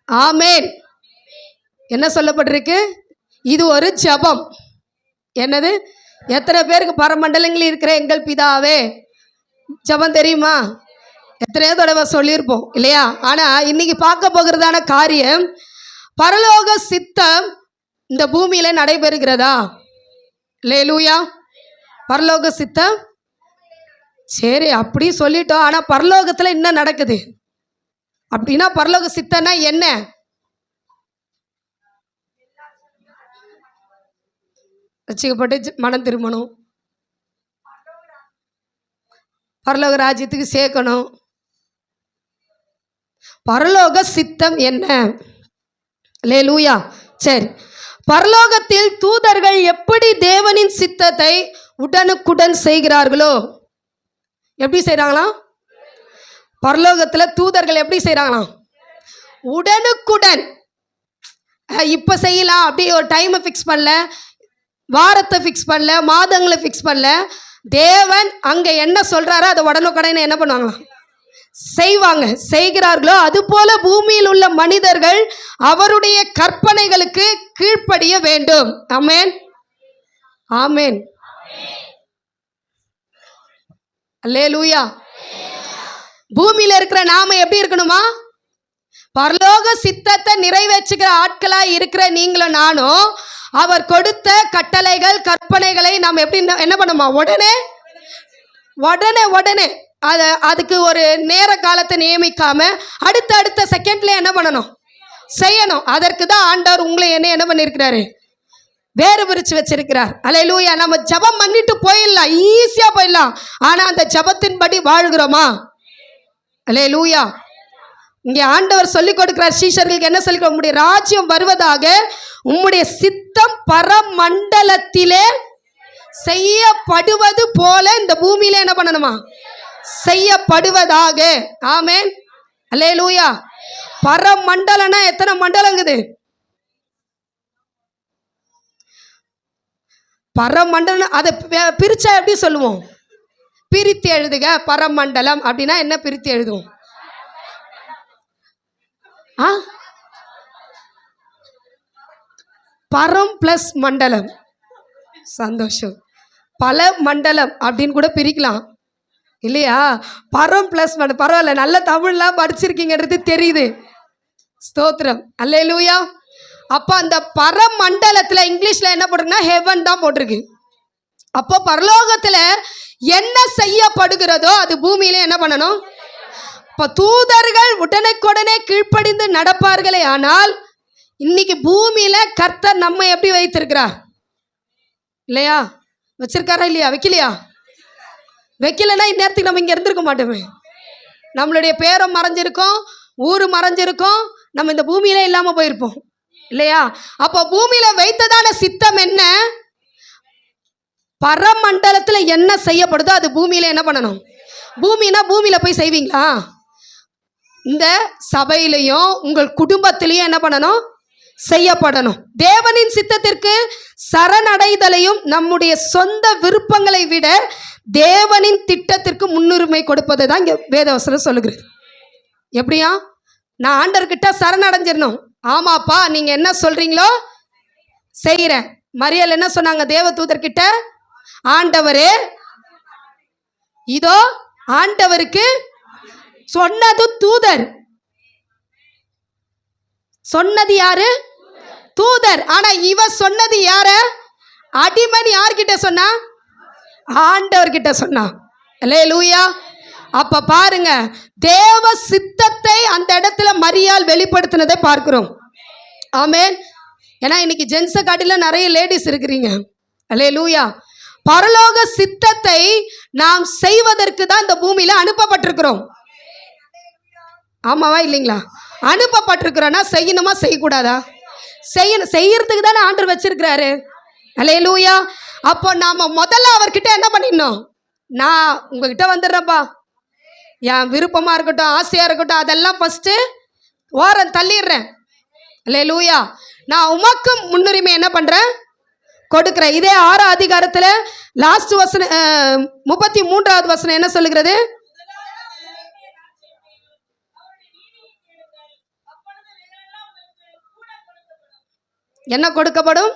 ஆமேன். என்ன சொல்லப்பட்டிருக்கு? இது ஒரு ஜெபம். என்னது? எத்தனை பேருக்கு பரமண்டலங்களில் இருக்கிற எங்கள் பிதாவே ஜெபம் தெரியுமா? எத்தனையோ தடவை சொல்லியிருப்போம் இல்லையா? ஆனால் இன்னைக்கு பார்க்க போகிறதான காரியம், பரலோக சித்தம் இந்த பூமியில் நடைபெறுகிறதா? அல்லேலூயா. பரலோக சித்தம் சரி அப்படி சொல்லிட்டோம். ஆனால் பரலோகத்தில் என்ன நடக்குது அப்படின்னா, பரலோக சித்தம்னா என்ன? ரட்சிக்கப்பட்டு மனம் திரும்பணும், பரலோக ராஜ்யத்துக்கு சேர்க்கணும். பரலோக சித்தம் என்ன? அல்லேலூயா. சரி, பரலோகத்தில் தூதர்கள் எப்படி தேவனின் சித்தத்தை உடனுக்குடன் செய்கிறார்களோ, எப்படி செய்கிறாங்களாம்? பரலோகத்தில் தூதர்கள் எப்படி செய்கிறாங்களாம்? உடனுக்குடன். இப்போ செய்யலாம் அப்படி ஒரு டைமை ஃபிக்ஸ் பண்ணல, வாரத்தை ஃபிக்ஸ் பண்ணல, மாதங்களை ஃபிக்ஸ் பண்ணல. தேவன் அங்கே என்ன சொல்கிறாரோ அதை உடனுக்குடனே என்ன பண்ணுவாங்களாம்? செய்வாங்க, செய்கிறார்களோ. அதுபோல பூமியில் உள்ள மனிதர்கள் அவருடைய கற்பனைகளுக்கு கீழ்ப்படிய வேண்டும். ஆமேன், ஆமேன், அல்லேலூயா. பூமியில் இருக்கிற நாம எப்படி இருக்கணுமா? பரலோக சித்தத்தை நிறைவேற்றுகிற ஆட்களாய் இருக்கிற நீங்களும் நானும் அவர் கொடுத்த கட்டளைகள் கற்பனைகளை நாம் எப்படி என்ன பண்ணுமா? உடனே உடனே உடனே அதுக்கு ஒரு நேர காலத்தை நியமிக்காம அடுத்த செகண்ட்ல என்ன பண்ணணும்? செய்யணும். அதற்கு தான் ஆண்டவர் உங்களை என்ன பண்ணியிருக்கிறாரு? வேறு பிரிச்சு வச்சிருக்கிறார். அல்லேலூயா. நம்ம ஜெபம் பண்ணிட்டு போயிடலாம், ஈஸியா போயிடலாம். ஆனா அந்த ஜெபத்தின்படி வாழ்கிறோமா? அல்லேலூயா. இங்கே ஆண்டவர் சொல்லிக் கொடுக்கிறார் சீஷர்களுக்கு. என்ன சொல்லிக் கொடுக்க? உம்முடைய ராஜ்யம் வருவதாக, உம்முடைய சித்தம் பரமண்டலத்திலே செய்யப்படுவது போல இந்த பூமியில என்ன பண்ணணுமா? செய்யப்படுவதாக. ஆமேன், அல்லேலூயா. பரமண்டலம்னா எத்தனை மண்டலங்குது? பரமண்டலம். அதை பிரிச்சா எப்படி சொல்லுவோம்? பிரித்து எழுதுக. பரமண்டலம் அப்படின்னா என்ன? பிரித்து எழுதுவோம். பரம் பிளஸ் மண்டலம். சந்தோஷம். பல மண்டலம் அப்படின்னு கூட பிரிக்கலாம் இல்லையா? பரம் பிளஸ் மண்டலம். பரவாயில்ல, நல்ல தமிழ்லாம் படிச்சிருக்கீங்கிறது தெரியுது. ஸ்தோத்திரம், அல்லேலூயா. அப்போ அந்த பரமண்டலத்தில் இங்கிலீஷில் என்ன போட்டிருக்குன்னா ஹெவன் தான் போட்டிருக்கு. அப்போ பரலோகத்தில் என்ன செய்யப்படுகிறதோ அது பூமியில என்ன பண்ணணும்? இப்போ தூதர்கள் உடனுக்குடனே கீழ்ப்படிந்து நடப்பார்களே. ஆனால் இன்னைக்கு பூமியில கர்த்தர் நம்ம எப்படி வைத்திருக்கிறார்? இல்லையா? வச்சிருக்காரா இல்லையா? வைக்கலையா? வைக்கலன்னா இந்நேரத்துக்கு நம்ம இங்கே இருந்திருக்க மாட்டோமே. நம்மளுடைய பேரும் மறைஞ்சிருக்கோம், ஊரு மறைஞ்சிருக்கோம், நம்ம இந்த பூமியில இல்லாமல் போயிருப்போம் இல்லையா? அப்போ பூமியில வைத்ததான சித்தம் என்ன? பரமண்டலத்தில் என்ன செய்யப்படுதோ அது பூமியில என்ன பண்ணணும்? பூமினா பூமியில போய் செய்வீங்களா? இந்த சபையிலையும் உங்கள் குடும்பத்திலையும் என்ன பண்ணணும்? செய்யப்படணும். தேவனின் சித்தத்திற்கு சரணடைதலையும் நம்முடைய சொந்த விருப்பங்களை விட தேவனின் திட்டத்திற்கு முன்னுரிமை கொடுப்பதை தான் இங்கே வேதவசனம் சொல்லுகிறது. எப்படியா? நான் ஆண்டவர்கிட்ட சரணடைஞ்சிடணும். ஆமாப்பா, நீங்கள் என்ன சொல்கிறீங்களோ செய்கிறேன். மரியாள் என்ன சொன்னாங்க தேவ தூதர்கிட்ட? ஆண்டவரே, இதோ ஆண்டவருக்கு சொன்னது தூதர். சொன்னது யாரு? தூதர். ஆனா இவ சொன்னது யார? அடிமன். யார்கிட்ட சொன்னா? ஆண்டவர்கிட்ட சொன்னா. அல்லேலூயா. அப்ப பாருங்க, தேவ சித்தத்தை அந்த இடத்துல மரியாள் வெளிப்படுத்தினதை பார்க்கிறோம். ஆமென். ஏன்னா இன்னைக்கு ஜென்ஸை காட்டில நிறைய லேடிஸ் இருக்கிறீங்க. அல்லேலூயா. பரலோக சித்தத்தை நாம் செய்வதற்கு தான் இந்த பூமியில அனுப்பப்பட்டிருக்கிறோம். ஆமாவா இல்லைங்களா? அனுப்பப்பட்டிருக்கிறோன்னா செய்யணுமா செய்யக்கூடாதா? செய்யணும். செய்யறதுக்கு தானே ஆண்டவர் வச்சிருக்கிறாரு. அல்லேலூயா. அப்போ நாம முதல்ல அவர்கிட்ட என்ன பண்ணிடணும்? நான் உங்ககிட்ட வந்துடுறேன்ப்பா, என் விருப்பமா இருக்கட்டும் ஆசையா இருக்கட்டும் அதெல்லாம் ஃபர்ஸ்ட் ஓரம் தள்ளிடுறேன். அல்லேலூயா. நான் உமக்கு முன்னுரிமை என்ன பண்றேன்? கொடுக்கிறேன். இதே 6ஆம் அதிகாரத்துல லாஸ்ட் வசனம் 33வது வசனம் என்ன சொல்லுகிறது? என்ன கொடுக்கப்படும்?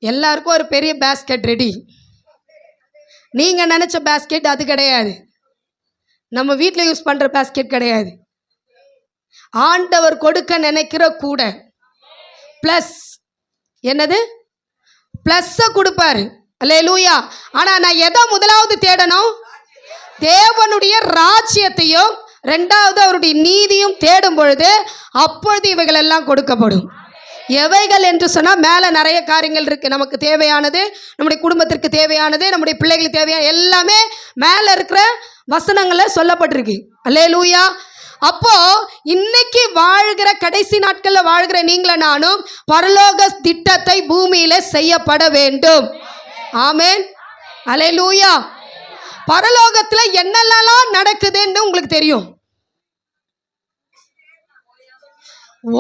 எல்லாருக்கும் ஒரு பெரிய பேஸ்கெட் ரெடி. நீங்க நினைச்ச பேஸ்கெட் அது கிடையாது. நம்ம வீட்டில் யூஸ் பண்ற பேஸ்கெட் கிடையாது. ஆண்டவர் கொடுக்க நினைக்கிற கூட பிளஸ் என்னது? பிளஸ் கொடுப்பாரு. அல்லேலூயா. ஆனா நான் எதை முதலாவது தேடணும்? தேவனுடைய ராஜ்யத்தையும் ரெண்டாவது அவருடைய நீதியும் தேடும் பொழுது அப்பொழுது இவைகள் எல்லாம் கொடுக்கப்படும். எவைகள் என்று சொன்னால் மேலே நிறைய காரியங்கள் இருக்குது. நமக்கு தேவையானது, நம்முடைய குடும்பத்திற்கு தேவையானது, நம்முடைய பிள்ளைகளுக்கு தேவையான எல்லாமே மேலே இருக்கிற வசனங்களில் சொல்லப்பட்டிருக்கு. அல்லேலூயா. அப்போ இன்னைக்கு வாழ்கிற கடைசி நாட்களில் வாழ்கிற நீங்கள நானும் பரலோக திட்டத்தை பூமியில செய்யப்பட வேண்டும். ஆமென். அல்லேலூயா. பரலோகத்துல என்னெல்லாம் நடக்குதுன்னு உங்களுக்கு தெரியும்.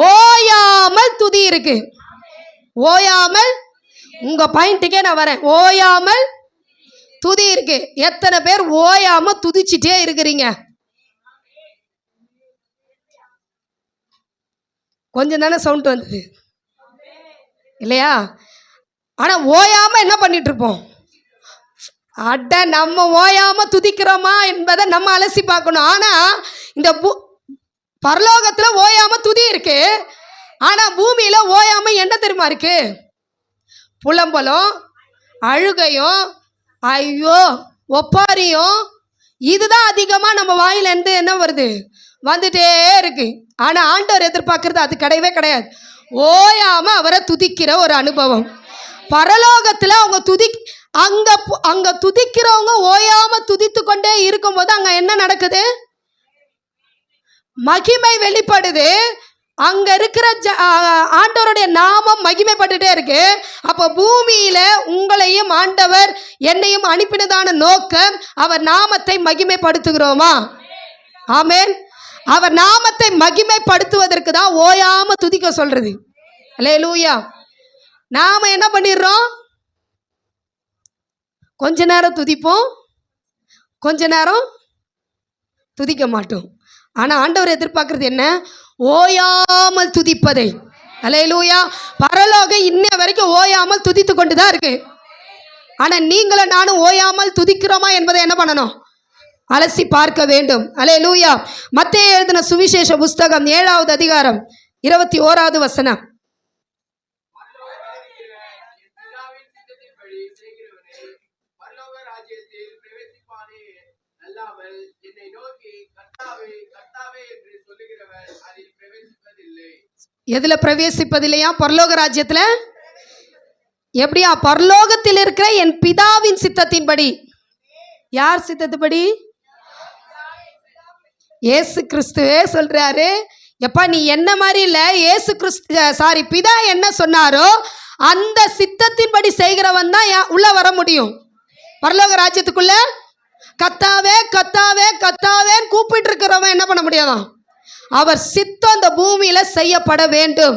ஓயாமல் துதி இருக்கு. ஓயாமல், உங்க பாயிண்ட்டுக்கே நான் வரேன். ஓயாமல் துதி இருக்கு. எத்தனை பேர் ஓயாம துதிச்சிட்டே இருக்கிறீங்க? கொஞ்சம் தானே சவுண்ட் வந்தது இல்லையா? ஆனா ஓயாம என்ன பண்ணிட்டு இருப்போம்? அட, நம்ம ஓயாம துதிக்கிறோமா என்பதை நம்ம அலசி பார்க்கணும். ஆனா இந்த பரலோகத்துல ஓயாம துதி இருக்கு. ஆனா பூமியில ஓயாம என்ன தெரியுமா இருக்கு? புலம்பலும், அழுகையும், ஐயோ ஒப்பாரியும். இதுதான் அதிகமா நம்ம வாயில இருந்து என்ன வருது? வந்துட்டே இருக்கு. ஆனா ஆண்டவர் எதிர்பார்க்கறது அது கிடையவே கிடையாது. ஓயாம அவரை துதிக்கிற ஒரு அனுபவம் பரலோகத்துல. அவங்க அங்க துதிக்கிறவங்க ஓயாம துதித்து கொண்டே இருக்கும்போது அங்க என்ன நடக்குது? மகிமை வெளிப்படுது. அங்க இருக்கிற ஆண்டவருடைய நாமம் மகிமைப்பட்டுட்டே இருக்கு. அப்போ பூமியில உங்களையும் ஆண்டவர் என்னையும் அனுப்பினதான நோக்கம் அவர் நாமத்தை மகிமைப்படுத்துகிறோமா? ஆமென். அவர் நாமத்தை மகிமைப்படுத்துவதற்கு தான் ஓயாம துதிக்க சொல்றது. அல்லேலூயா. நாம என்ன பண்ணிடுறோம்? கொஞ்ச நேரம் துதிப்போம், கொஞ்ச நேரம் துதிக்க மாட்டோம். ஆனா ஆண்டவர் எதிர்பார்க்கிறது என்ன? ஓயாமல் துதிப்பதை. அல்லேலூயா. பரலோகம் இன்ன வரைக்கும் ஓயாமல் துதித்து கொண்டுதான் இருக்கு. ஆனா நீங்களும் நானும் ஓயாமல் துதிக்கிறோமா என்பதை என்ன பண்ணணும்? அலசி பார்க்க வேண்டும். அல்லேலூயா. மத்தேயு எழுதின சுவிசேஷ புஸ்தகம் 7வது அதிகாரம் 21வது வசனம். எதுல பிரவேசிப்பதில்லையா? பரலோக ராஜ்யத்துல. எப்படியா? பரலோகத்தில் இருக்கிற என் பிதாவின் சித்தத்தின்படி. யார் சித்தத்துப்படி? இயேசு கிறிஸ்துவே சொல்றாரு, எப்பா நீ என்ன மாதிரி இல்ல, இயேசு கிறிஸ்து பிதா என்ன சொன்னாரோ அந்த சித்தத்தின்படி செய்கிறவன் தான் உள்ள வர முடியும் பரலோக ராஜ்யத்துக்குள்ள. கத்தாவே கத்தாவே கத்தாவேன்னு கூப்பிட்டு இருக்கிறவன் என்ன பண்ண முடியாதான்? அவர் சித்தம் அந்த பூமியில செய்யப்பட வேண்டும்.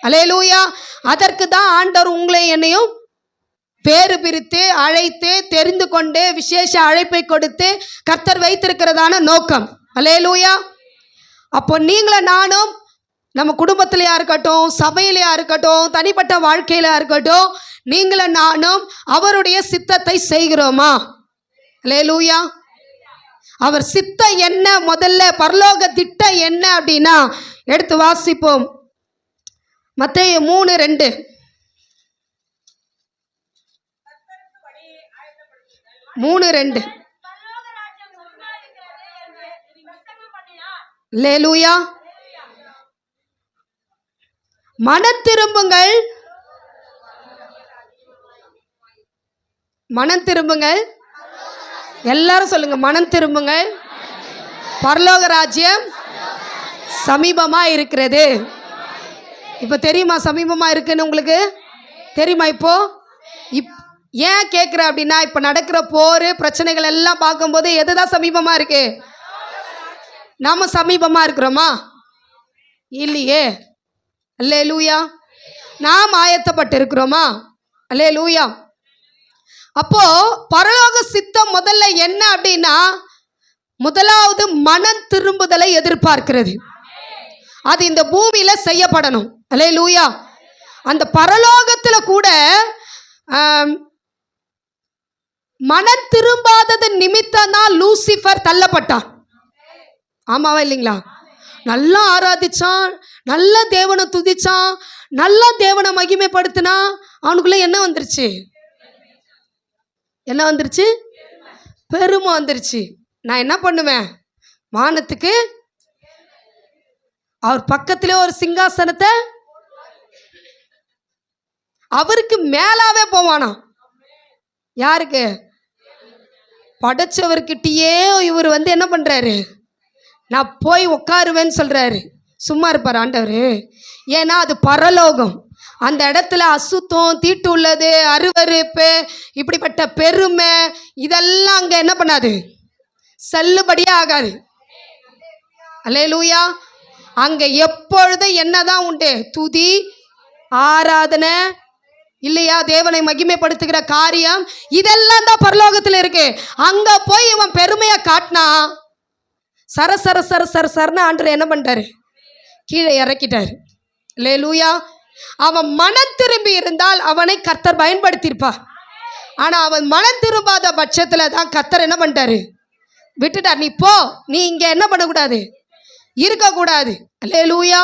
அல்லேலூயா. அதற்கு தான் ஆண்டவர் உங்களை என்னையும் பேறு பிரித்து அழைத்து தெரிந்து கொண்டு விசேஷ அழைப்பை கொடுத்து கர்த்தர் வைத்திருக்கிறதான நோக்கம். அல்லேலூயா. அப்போ நீங்களும் நானும் நம்ம குடும்பத்திலையா இருக்கட்டும், சபையிலையா இருக்கட்டும், தனிப்பட்ட வாழ்க்கையில இருக்கட்டும், நீங்களும் நானும் அவருடைய சித்தத்தை செய்கிறோமா? அல்லேலூயா. அவர் சித்தம் என்ன? முதல்ல பரலோக திட்டம் என்ன அப்படின்னா எடுத்து வாசிப்போம். மத்தேயு 3:2. அல்லேலூயா. மனம் திரும்புங்கள், மனம் திரும்புங்கள். எல்லாரும் சொல்லுங்க, மனம் திரும்புங்கள், பரலோக ராஜ்யம் சமீபமா இருக்கிறது. இப்ப தெரியுமா சமீபமா இருக்குன்னு? உங்களுக்கு தெரியுமா? இப்போ ஏன் கேட்குற அப்படின்னா, இப்போ நடக்கிற போர் பிரச்சனைகள் எல்லாம் பார்க்கும்போது எதுதான் சமீபமா இருக்கு? நாம சமீபமா இருக்கிறோமா? இல்லையே. அல்லேலூயா. நாம் ஆயத்தப்பட்டு இருக்கிறோமா? அல்லேலூயா. அப்போ பரலோக சித்தம் முதல்ல என்ன அப்படின்னா, முதலாவது மனம் திரும்புதலை எதிர்பார்க்கிறது. அது இந்த பூமியில செய்யப்படணும். அல்லேலூயா. அந்த பரலோகத்துல கூட மனம் திரும்பாதது நிமித்தம் தான் லூசிஃபர் தள்ளப்பட்டான். ஆமாவா இல்லைங்களா? நல்லா ஆராதிச்சான், நல்ல தேவனை துதிச்சான், நல்ல தேவனை மகிமைப்படுத்தினா, அவனுக்குள்ள என்ன வந்துருச்சு? என்ன வந்துருச்சு? பெருமை வந்துருச்சு. நான் என்ன பண்ணுவேன்? வானத்துக்கு அவர் பக்கத்திலே ஒரு சிங்காசனத்தை அவருக்கு மேலாவே போவானா. யாருக்கு? படைச்சவர்கிட்டயே இவர் என்ன பண்றாரு? நான் போய் உட்காருவேன்னு சொல்றாரு. சும்மா இருப்பார் ஆண்டவர்? ஏன்னா அது பரலோகம். அந்த இடத்துல அசுத்தம், தீட்டு உள்ளது, அருவருப்பு, இப்படிப்பட்ட பெருமை இதெல்லாம் அங்க என்ன பண்ணாது? செல்லுபடியே ஆகாது. அல்லேலூயா. அங்க எப்பொழுதும் என்னதான் உண்டு? துதி, ஆராதனை, இல்லையா, தேவனை மகிமைப்படுத்துகிற காரியம், இதெல்லாம் தான் பரலோகத்தில் இருக்கு. அங்க போய் இவன் பெருமையை காட்டினா சர சர சர சர சரன்னு ஆண்டவர் என்ன பண்ணிட்டாரு? கீழே இறக்கிட்டாரு. அல்லேலூயா. அவன் மனம் திரும்பி இருந்தால் அவனை கர்த்தர் பயன்படுத்தியிருப்பார். ஆனா அவன் மனம் திரும்பாத பட்சத்துல தான் கர்த்தர் என்ன பண்ணிட்டாரு? விட்டுட்டார். நீ போ, நீ இங்க என்ன பண்ணக்கூடாது? இருக்கக்கூடாது. அல்லேலூயா.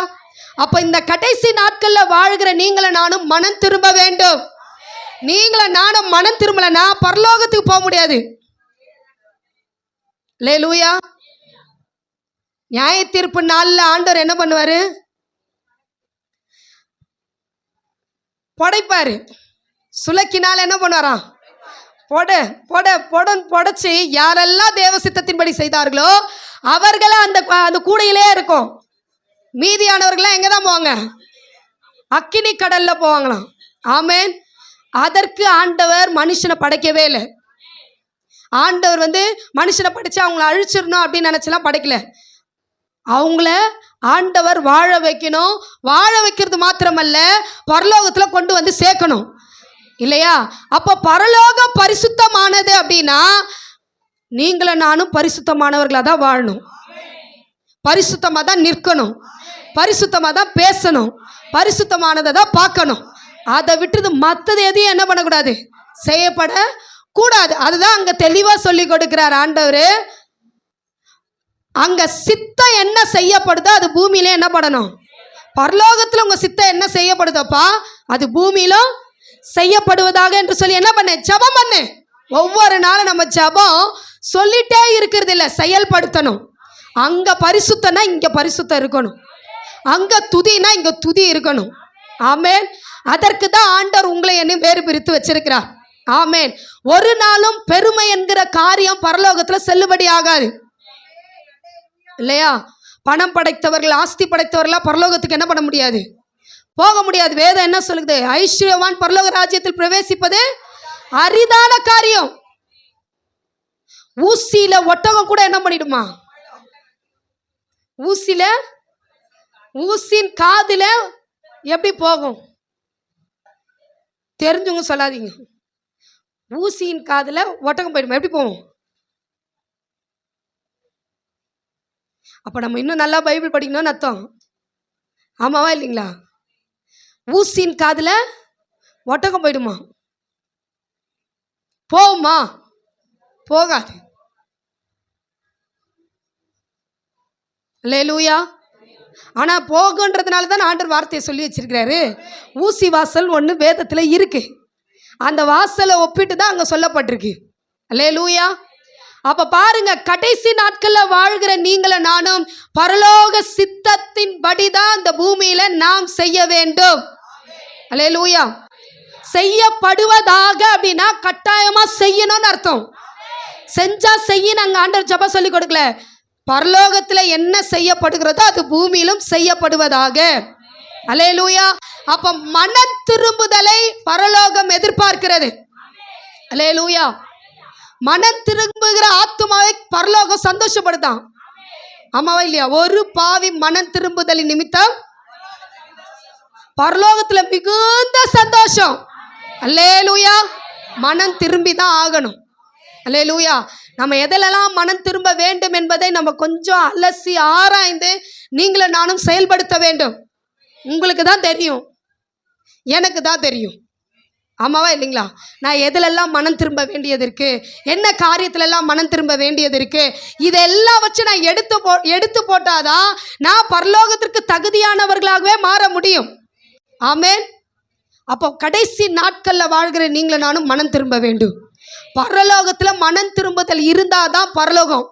அப்ப இந்த கடைசி நாட்கள்ல வாழ்கிற நீங்கள நானும் மனம் திரும்ப வேண்டும். நீங்கள நானும் மனம் திரும்பலனா பரலோகத்துக்கு போக முடியாது. அல்லேலூயா. நியாய தீர்ப்பு நாள்ல ஆண்டவர் என்ன பண்ணுவாரு? படைப்பாரு. சுலக்கினால என்ன பண்ணுவாராம்? பொடைச்சு யாரெல்லாம் தேவ சித்தத்தின்படி செய்தார்களோ அவர்களை அந்த கூடையிலே இருக்கும். மீதியானவர்கள்லாம் எங்க தான் போவாங்க? அக்கினி கடல்ல போவாங்களாம். ஆமேன். அதற்கு ஆண்டவர் மனுஷனை படைக்கவே இல்லை. ஆண்டவர் மனுஷனை படைச்சு அவங்கள அழிச்சிடணும் அப்படின்னு நினைச்சலாம் படைக்கல. அவங்கள ஆண்டவர் வாழ வைக்கணும். வாழ வைக்கிறது மாத்திரமல்ல, பரலோகத்துல கொண்டு சேர்க்கணும். இல்லையா? அப்போ பரலோகம் பரிசுத்தமானது அப்படின்னா நீங்களும் நானும் பரிசுத்தமானவர்களாக தான் வாழணும். பரிசுத்தமாக தான் நிற்கணும். பரிசுத்தமாக தான் பேசணும். பரிசுத்தமானதை தான் பார்க்கணும். அதை விட்டுது மற்றது எதையும் என்ன பண்ணக்கூடாது? செய்யப்படக்கூடாது. அதுதான் அங்கே தெளிவாக சொல்லி கொடுக்கிறார் ஆண்டவர். அங்கே சித்தம் என்ன செய்யப்படுதோ அது பூமியில என்ன பண்ணணும்? பரலோகத்தில் உங்கள் சித்தம் என்ன செய்யப்படுதோப்பா அது பூமியிலும் செய்யப்படுவதாக என்று சொல்லி என்ன பண்ண? ஜெபம் பண்ணு. ஒவ்வொரு நாளும் நம்ம ஜெபம் சொல்லிட்டே இருக்கிறது இல்லை, செயல்படுத்தணும். அங்க பரிசுத்தனா இங்க பரிசுத்தம் இருக்கணும். அங்க துதினா இங்க துதி இருக்கணும். ஆமேன். அதற்கு தான் ஆண்டவர் உங்களை என்ன வேறு பிரித்து வச்சிருக்கிறார். ஆமேன். ஒரு நாளும் பெருமை என்கிற காரியம் பரலோகத்துல செல்லுபடி ஆகாது. இல்லையா? பணம் படைத்தவர்கள், ஆஸ்தி படைத்தவர்களா பரலோகத்துக்கு என்ன பண்ண முடியாது? போக முடியாது. வேதம் என்ன சொல்லுது? ஐஸ்வர்யவான் பரலோக ராஜ்யத்தில் பிரவேசிப்பது அரிதான காரியம். ஊசியில ஒட்டகம் கூட என்ன பண்ணிடுமா? ஊசின் காதுல எப்படி போகும்? தெரிஞ்சவங்க சொல்லாதீங்க. ஊசியின் காதுல ஒட்டகம் போயிடுமா? எப்படி போகும்? அப்ப நம்ம இன்னும் நல்லா பைபிள் படிக்கணும்னு அர்த்தம். ஆமாவா இல்லைங்களா? ஊசியின் காதுல ஒட்டகம் போயிடுமா? போகுமா? போகாது. அல்லேலூயா. ஆனா போகுன்றதுனால தான் ஆண்டவர் வார்த்தையை சொல்லி வச்சிருக்கிறாரு. ஊசி வாசல் ஒன்று வேதத்துல இருக்கு. அந்த வாசலை ஒப்பிட்டு தான் அங்க சொல்லப்பட்டிருக்கு. அல்லேலூயா. அப்ப பாருங்க, கடைசி நாட்கள்ல வாழ்கிற நீங்கள நானும் பரலோக சித்தத்தின் படிதான் இந்த பூமியில நாம் செய்ய வேண்டும். அல்லேலூயா. செய்யப்படுவதாக அப்படின்னா கட்டாயமா செய்யணும்னு அர்த்தம். செஞ்சா செய்ய நாங்க ஆண்டவர் ஜெபம் சொல்லி கொடுக்கல. பரலோகத்துல என்ன செய்யப்படுகிறதோ அது பூமியிலும் செய்யப்படுவதாக. அல்லேலூயா. அப்ப மன திரும்புதலை பரலோகம் எதிர்பார்க்கிறது. அல்லேலூயா. மனம் திரும்புகிற ஆத்துமாவை பரலோகம் சந்தோஷப்படுதான். ஆமாவா இல்லையா? ஒரு பாவி மனம் திரும்புதலின் நிமித்தம் பரலோகத்துல மிகுந்த சந்தோஷம். அல்லேலூயா. மனம் திரும்பி தான் ஆகணும். அல்லேலூயா. நம்ம எதிலெல்லாம் மனம் திரும்ப வேண்டும் என்பதை நம்ம கொஞ்சம் அலசி ஆராய்ந்து நீங்களும் நானும் செயல்படுத்த வேண்டும். உங்களுக்கு தான் தெரியும் எனக்கு தான் தெரியும். ஆமாவா இல்லைங்களா? நான் எதுலெல்லாம் மனம் திரும்ப வேண்டியது இருக்குது, என்ன காரியத்துலலாம் மனம் திரும்ப வேண்டியது இருக்குது, இதெல்லாம் வச்சு நான் எடுத்து போட்டாதான் நான் பரலோகத்திற்கு தகுதியானவர்களாகவே மாற முடியும். ஆமென். அப்போ கடைசி நாட்களில் வாழ்கிற நீங்களும் நானும் மனம் திரும்ப வேண்டும். பரலோகத்தில் மனம் திரும்புதல் இருந்தால் தான் பரலோகம்.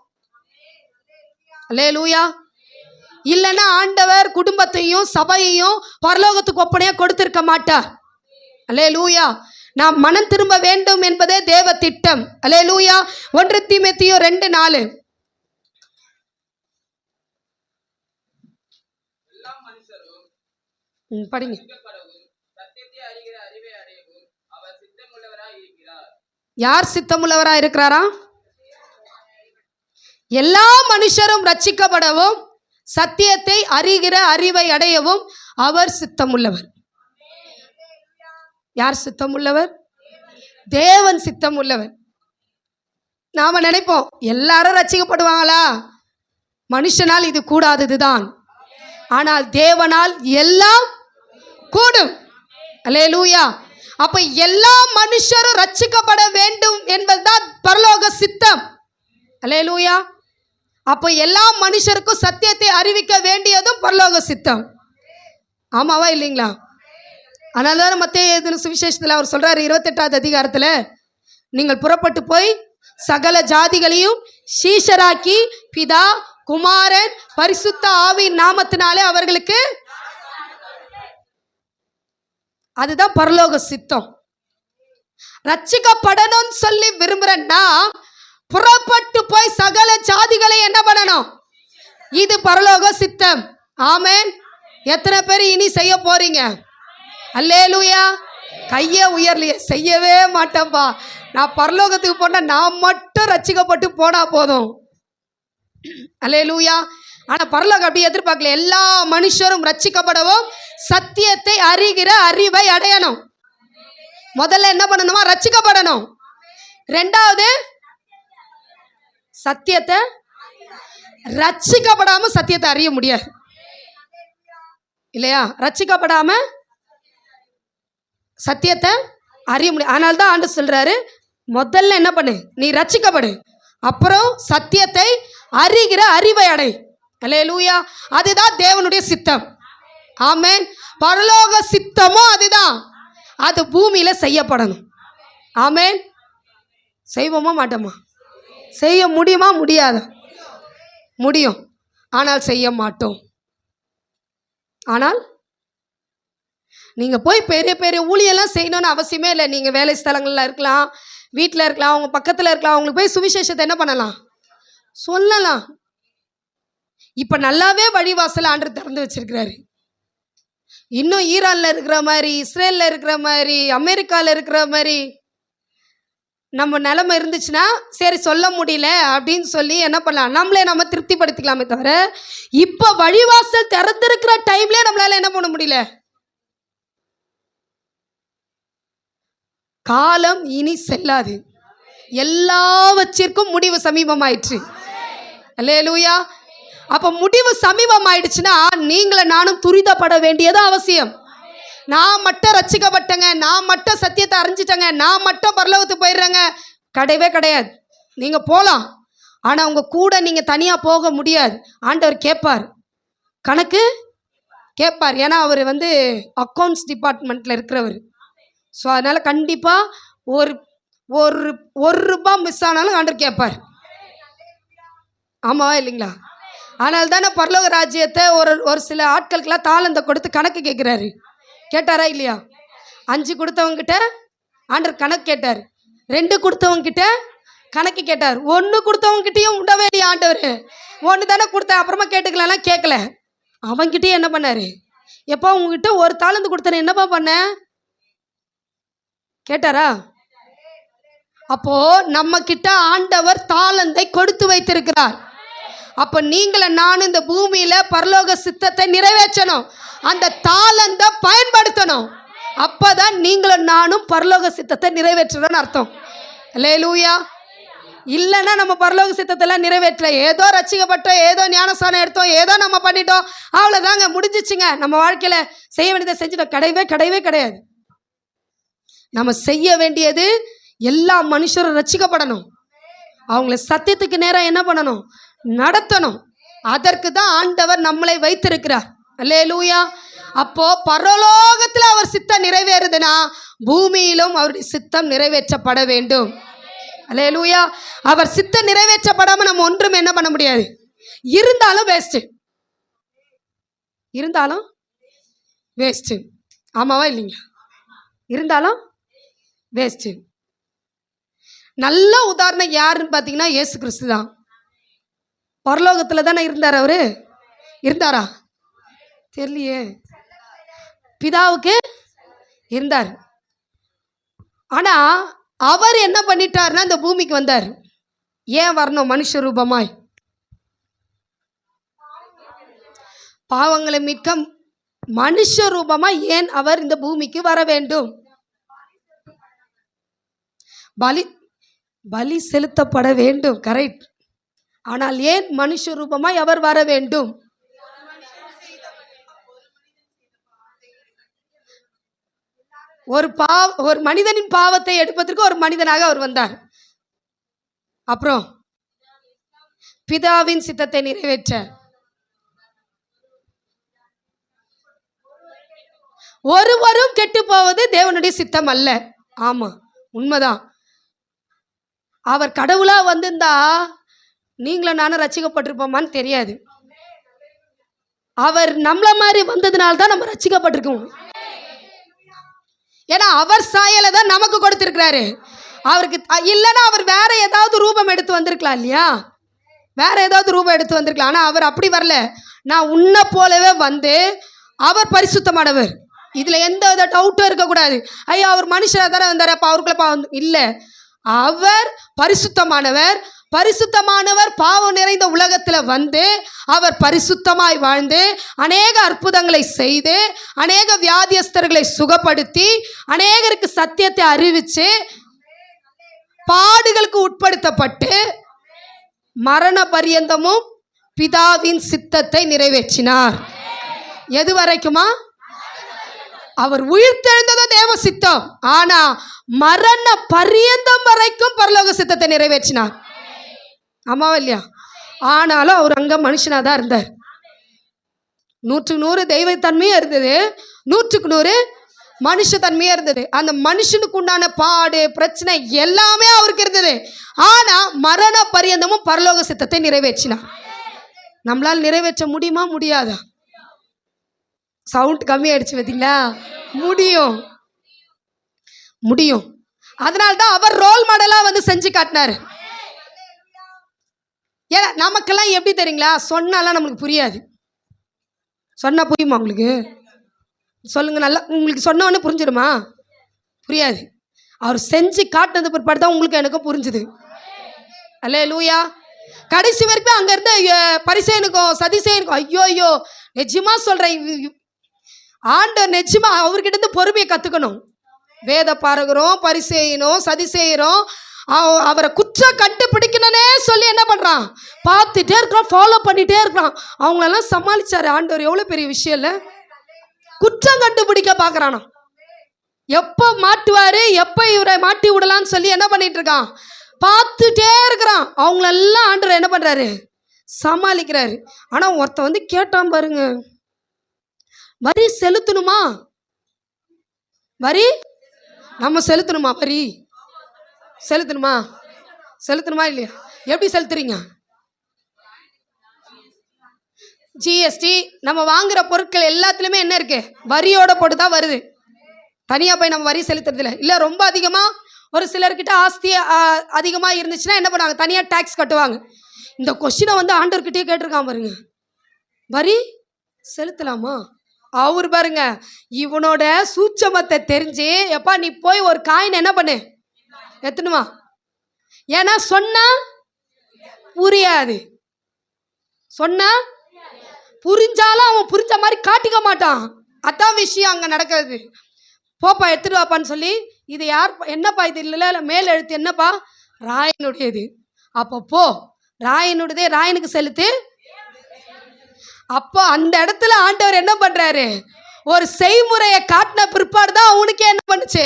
அல்லேலூயா. இல்லைன்னா ஆண்டவர் குடும்பத்தையும் சபையையும் பரலோகத்துக்கு ஒப்பனையாக கொடுத்திருக்க மாட்டார். அல்லேலூயா. நாம் மனம் திரும்ப வேண்டும் என்பதே தேவ திட்டம். அல்லேலூயா. 1 தீமோத்தேயு 2:4. படிங்க. யார் சித்தமுள்ளவராய் இருக்கிறாரா? எல்லா மனுஷரும் ரட்சிக்கப்படவும் சத்தியத்தை அறிகிற அறிவை அடையவும் அவர் சித்தமுள்ளவர். யார் சித்தமுள்ளவர்? தேவன் சித்தமுள்ளவர். நாம நினைப்போம் எல்லாரும் ரட்சிக்கப்படுவாங்களா? மனுஷனால் இது கூடாததுதான், ஆனால் தேவனால் எல்லாம் கூடும். அல்லேலூயா. அப்ப எல்லா மனுஷரும் ரட்சிக்கப்பட வேண்டும் என்பதுதான் பரலோக சித்தம். அல்லேலூயா. அப்போ எல்லா மனுஷருக்கும் சத்தியத்தை அறிவிக்க வேண்டியதும் பரலோக சித்தம். ஆமாவா இல்லைங்களா? அதனால தான் மத்தேயு சுவிசேஷத்தில் அவர் சொல்றாரு 28வது அதிகாரத்தில், நீங்கள் புறப்பட்டு போய் சகல ஜாதிகளையும் சீஷராக்கி பிதா குமாரன் பரிசுத்த ஆவியின் நாமத்தினாலே அவர்களுக்கு, அதுதான் பரலோக சித்தம். ரட்சிக்கப்படணும்னு சொல்லி விரும்புறேன்னா புறப்பட்டு போய் சகல ஜாதிகளை என்ன பண்ணணும்? இது பரலோக சித்தம். ஆமென். எத்தனை பேர் இனி செய்ய போறீங்க? அல்லேலூயா. கையை உயர்லையே, செய்யவே மாட்டேன்பா, நான் பரலோகத்துக்கு போனா நான் மட்டும் ரட்சிக்கப்பட்டு போனா போதும். அல்லேலூயா. ஆனால் பரலோகம் அப்படி எதிர்பார்க்கல. எல்லா மனுஷரும் ரட்சிக்கப்படவும் சத்தியத்தை அறிகிற அறிவை அடையணும். முதல்ல என்ன பண்ணணுமா? ரட்சிக்கப்படணும். ரெண்டாவது சத்தியத்தை, ரட்சிக்கப்படாம சத்தியத்தை அறிய முடியாது இல்லையா? ரட்சிக்கப்படாம சத்தியத்தை அறிய முடியும். அதனால தான் ஆண்டு சொல்றாரு, முதல்ல என்ன பண்ணு? நீ ரட்சிக்கப்படு, அப்புறம் சத்தியத்தை அறிகிற அறிவை அடை. அல்லேலூயா. அதுதான் தேவனுடைய சித்தம். ஆமென். பரலோக சித்தமும் அதுதான். அது பூமியில செய்யப்படணும். ஆமென். செய்வோமா மாட்டோமா? செய்ய முடியுமா? முடியாத? முடியும், ஆனால் செய்ய மாட்டோம். ஆனால் நீங்கள் போய் பெரிய பெரிய ஊழியெல்லாம் செய்யணும்னு அவசியமே இல்லை. நீங்கள் வேலை ஸ்தலங்களில் இருக்கலாம், வீட்டில் இருக்கலாம், அவங்க பக்கத்தில் இருக்கலாம், அவங்களுக்கு போய் சுவிசேஷத்தை என்ன பண்ணலாம்? சொல்லலாம். இப்போ நல்லாவே வழிவாசல் ஆண்டவர் திறந்து வச்சிருக்கிறாரு. இன்னும் ஈரானில் இருக்கிற மாதிரி, இஸ்ரேலில் இருக்கிற மாதிரி, அமெரிக்காவில் இருக்கிற மாதிரி நம்ம நிலைமை இருந்துச்சுன்னா சரி சொல்ல முடியல அப்படின்னு சொல்லி என்ன பண்ணலாம்? நம்மளே நம்ம திருப்திப்படுத்திக்கலாமே தவிர, இப்போ வழிவாசல் திறந்திருக்கிற டைம்லேயே நம்மளால என்ன பண்ண முடியல. காலம் இனி செல்லாது, எல்லாவற்றிற்கும் முடிவு சமீபமாயிற்று. அல்லேலூயா. அப்போ முடிவு சமீபம் ஆயிடுச்சுன்னா நீங்களும் நானும் துரிதப்பட வேண்டியது அவசியம். நான் மட்டும் ரட்சிக்கப்பட்டேங்க, நான் மட்டும் சத்தியத்தை அறிஞ்சிட்டேங்க, நான் மட்டும் பரலோகத்துக்கு போயிடுறேங்க, கிடையவே கிடையாது. நீங்கள் போகலாம், ஆனால் உங்கள் கூட நீங்கள் தனியாக போக முடியாது. ஆண்டவர் கேட்பார், கணக்கு கேட்பார். ஏன்னா அவர் அக்கௌண்ட்ஸ் டிபார்ட்மெண்ட்டில் இருக்கிறவர். ஸோ அதனால் கண்டிப்பாக ஒரு ஒரு ஒரு ரூபாய் மிஸ் ஆனாலும் ஆண்டவர் கேட்பார். ஆமாவா இல்லைங்களா? ஆனால் தானே பரலோக ராஜ்யத்தை ஒரு சில ஆட்களுக்கெல்லாம் தாளந்தை கொடுத்து கணக்கு கேட்குறாரு. கேட்டாரா இல்லையா? 5 கொடுத்தவங்கிட்ட ஆண்டவர் கணக்கு கேட்டார், 2 கொடுத்தவங்கிட்ட கணக்கு கேட்டார், 1 கொடுத்தவங்கிட்டையும் உண்டவே இல்லையா ஆண்டவர்? 1 தானே கொடுத்தேன், அப்புறமா கேட்டுக்கலாம், கேட்கல. அவங்கிட்டே என்ன பண்ணார்? எப்போ உங்ககிட்ட ஒரு தாளந்து கொடுத்தேன், என்னப்பா பண்ண கேட்டாரா? அப்போ நம்ம கிட்ட ஆண்டவர் தாளந்தை கொடுத்து வைத்திருக்கிறார். அப்போ நீங்களும் நானும் இந்த பூமியில பரலோக சித்தத்தை நிறைவேற்றணும், அந்த தாளந்தை பயன்படுத்தணும். அப்பதான் நீங்களும் நானும் பரலோக சித்தத்தை நிறைவேற்றணும்னு அர்த்தம். அல்லேலூயா. இல்லைன்னா நம்ம பரலோக சித்தத்தெல்லாம் நிறைவேற்றல, ஏதோ ரட்சிக்கப்பட்டோம், ஏதோ ஞானஸ்தானம் எடுத்தோம், ஏதோ நம்ம பண்ணிட்டோம், அவ்வளோதாங்க, முடிஞ்சிச்சுங்க, நம்ம வாழ்க்கையில் செய்ய வேண்டியதை செஞ்சுட்டோம். கிடையவே கிடையாது. நம்ம செய்ய வேண்டியது எல்லா மனுஷரும் ரட்சிக்கப்படணும், அவங்கள சத்தியத்துக்கு நேரம் என்ன பண்ணணும், நடத்தணும். அதற்கு தான் ஆண்டவர் நம்மளை வைத்திருக்கிறார். அல்லேலூயா. அப்போ பரலோகத்தில் அவர் சித்தம் நிறைவேறுதுன்னா பூமியிலும் அவருடைய சித்தம் நிறைவேற்றப்பட வேண்டும். அல்லேலூயா. அவர் சித்தம் நிறைவேற்றப்படாம நம்ம ஒன்றும் என்ன பண்ண முடியாது. இருந்தாலும் வேஸ்ட், இருந்தாலும் வேஸ்ட். ஆமாவா இல்லைங்களா? இருந்தாலும் வேஸ்ட். நல்ல உதாரணம் யாருன்னு பார்த்தீங்கன்னா இயேசு கிறிஸ்து தான். பரலோகத்தில் தானே இருந்தார். அவரு இருந்தாரா? தெரியலையே. பிதாவுக்கு இருந்தார். ஆனா அவர் என்ன பண்ணிட்டார்னா இந்த பூமிக்கு வந்தார். ஏன் வரணும்? மனுஷ ரூபமாய் பாவங்களை மீட்க மனுஷ ரூபமாய் ஏன் அவர் இந்த பூமிக்கு வர வேண்டும்? பலி பலி செலுத்தப்பட வேண்டும், கரெக்ட். ஆனால் ஏன் மனுஷ ரூபமாய் அவர் வர வேண்டும்? ஒரு மனிதனின் பாவத்தை எடுப்பதற்கு ஒரு மனிதனாக அவர் வந்தார். அப்புறம் பிதாவின் சித்தத்தை நிறைவேற்ற. ஒருவரும் கெட்டு போவது தேவனுடைய சித்தம் அல்ல. ஆமா, உண்மைதான். அவர் கடவுளா வந்திருந்தா நீங்களும் நானும் ரட்சிக்கப்பட்டிருப்போமான்னு தெரியாது. அவர் நம்மள மாதிரி வந்ததுனால தான் நம்ம ரட்சிக்கப்பட்டிருக்கோம். ஏன்னா அவர் சாயலை தான் நமக்கு கொடுத்திருக்கிறாரு. அவருக்கு இல்லைன்னா அவர் வேற ஏதாவது ரூபம் எடுத்து வந்திருக்கலாம் இல்லையா? வேற ஏதாவது ரூபம் எடுத்து வந்திருக்கலாம். ஆனால் அவர் அப்படி வரல. நான் உன்னை போலவே வந்து அவர் பரிசுத்தமானவர். இதுல எந்த வித டவுட்டும் இருக்கக்கூடாது. ஐயா அவர் மனுஷராக தானே வந்தார், அப்போ அவருக்குள்ள பாவம் இல்லை. அவர் பரிசுத்தமானவர். பரிசுத்தமானவர் பாவம் நிறைந்த உலகத்தில் வந்து அவர் பரிசுத்தமாய் வாழ்ந்து அநேக அற்புதங்களை செய்து அநேக வியாதியஸ்தர்களை சுகப்படுத்தி அநேகருக்கு சத்தியத்தை அறிவித்து பாடுகளுக்கு உட்படுத்தப்பட்டு மரண பரியந்தமும் பிதாவின் சித்தத்தை நிறைவேற்றினார். எது வரைக்குமா? அவர் உயிர்த்தெழுந்ததும் தேவ சித்தம். ஆனா மரண பரியந்தம் வரைக்கும் பரலோக சித்தத்தை நிறைவேற்றினார். ஆமாவா இல்லையா? ஆனாலும் அவர் அங்க மனுஷனா தான் இருந்தார். 100% தெய்வத்தன்மையும் இருந்தது, 100% மனுஷத்தன்மையும் இருந்தது. அந்த மனுஷனுக்கு உண்டான பாடு பிரச்சனை எல்லாமே அவருக்கு இருந்தது. ஆனா மரண பரியந்தமும் பரலோக சித்தத்தை நிறைவேற்றினார். நம்மளால் நிறைவேற்ற முடியுமா? முடியாதா? சவுண்ட் கம்மியாயிடுச்சு பார்த்தீங்களா? முடியும், முடியும். அதனால்தான் அவர் ரோல் மாடலா வந்து செஞ்சு காட்டினார். ஏன்னா நமக்கெல்லாம் எப்படி தெரியுங்களா? சொன்னாலாம் நம்மளுக்கு புரியாது. சொன்னா புரியுமா உங்களுக்கு? சொல்லுங்க, நல்லா உங்களுக்கு சொன்னோன்னு புரிஞ்சிடுமா? புரியாது. அவர் செஞ்சு காட்டினது பிற்பாடு தான் உங்களுக்கு எனக்கும் புரிஞ்சுது. அல்லேலூயா. கடைசி வரைக்கும் அங்க இருந்த பரிசேயனுக்கும் சதிசேயனுக்கும் ஐயோ ஐயோ, நிஜமா சொல்றேன், ஆண்டவர் நிஜமா அவர்கிட்ட இருந்து பொறுமையை கத்துக்கணும். வேத பாரகரும் பரிசேயனும் சதிசேயரும் அவரை குற்றம் கண்டுபிடிக்கணும்னே சொல்லி என்ன பண்றான்? பார்த்துட்டே இருக்கிறான், ஃபாலோ பண்ணிட்டே இருக்கிறான். அவங்களெல்லாம் சமாளிச்சாரு ஆண்டவர். எவ்வளவு பெரிய விஷயம் இல்ல? குற்றம் கண்டுபிடிக்க பாக்குறானா? எப்ப மாட்டுவாரு, எப்ப இவரை மாட்டி விடலான்னு சொல்லி என்ன பண்ணிட்டு இருக்கான்? பார்த்துட்டே இருக்கிறான். அவங்களெல்லாம் ஆண்டவர் என்ன பண்றாரு? சமாளிக்கிறாரு. ஆனா ஒருத்த வந்து கேட்டான் பாருங்க, வரி செலுத்தணுமா? வரி நம்ம செலுத்தணுமா? வரி செலுத்தணுமா? செலுத்தணுமா இல்லையா? எப்படி செலுத்துறீங்க? ஜிஎஸ்டி நம்ம வாங்குற பொருட்கள் எல்லாத்துலயுமே என்ன இருக்கு? வரியோட போட்டு தான் வருது. தனியா போய் நம்ம வரி செலுத்துறது இல்லை. ரொம்ப அதிகமா ஒரு சிலர்கிட்ட ஆஸ்தி அதிகமா இருந்துச்சுன்னா என்ன பண்ணுவாங்க? தனியா டாக்ஸ் கட்டுவாங்க. இந்த கொஸ்டினை வந்து ஆண்டவர்கிட்டயே கேட்டிருக்கான் பாருங்க, வரி செலுத்தலாமா? அவர் பாருங்க இவனோட சூட்சமத்தை தெரிஞ்சு, எப்பா நீ போய் ஒரு காயின் என்ன பண்ணு, எத்தணுமா? ஏன்னா சொன்னா புரியாது. சொன்னா புரிஞ்சாலும் அவன் புரிஞ்ச மாதிரி காட்டிக்க மாட்டான். அதான் விஷயம் அங்க நடக்கிறது. போப்பா எடுத்துட்டு வாப்பான்னு சொல்லி, இது யார் என்னப்பா இது? இல்லை மேல் எழுத்து என்னப்பா? ராயனுடையது. அப்போ போ, ராயனுடையதே ராயனுக்கு செலுத்து. அப்போ அந்த இடத்துல ஆண்டவர் என்ன பண்றாரு? ஒரு செய்முறையை காட்டின பிற்பாடு தான் அவனுக்கே என்ன பண்ணுச்சு?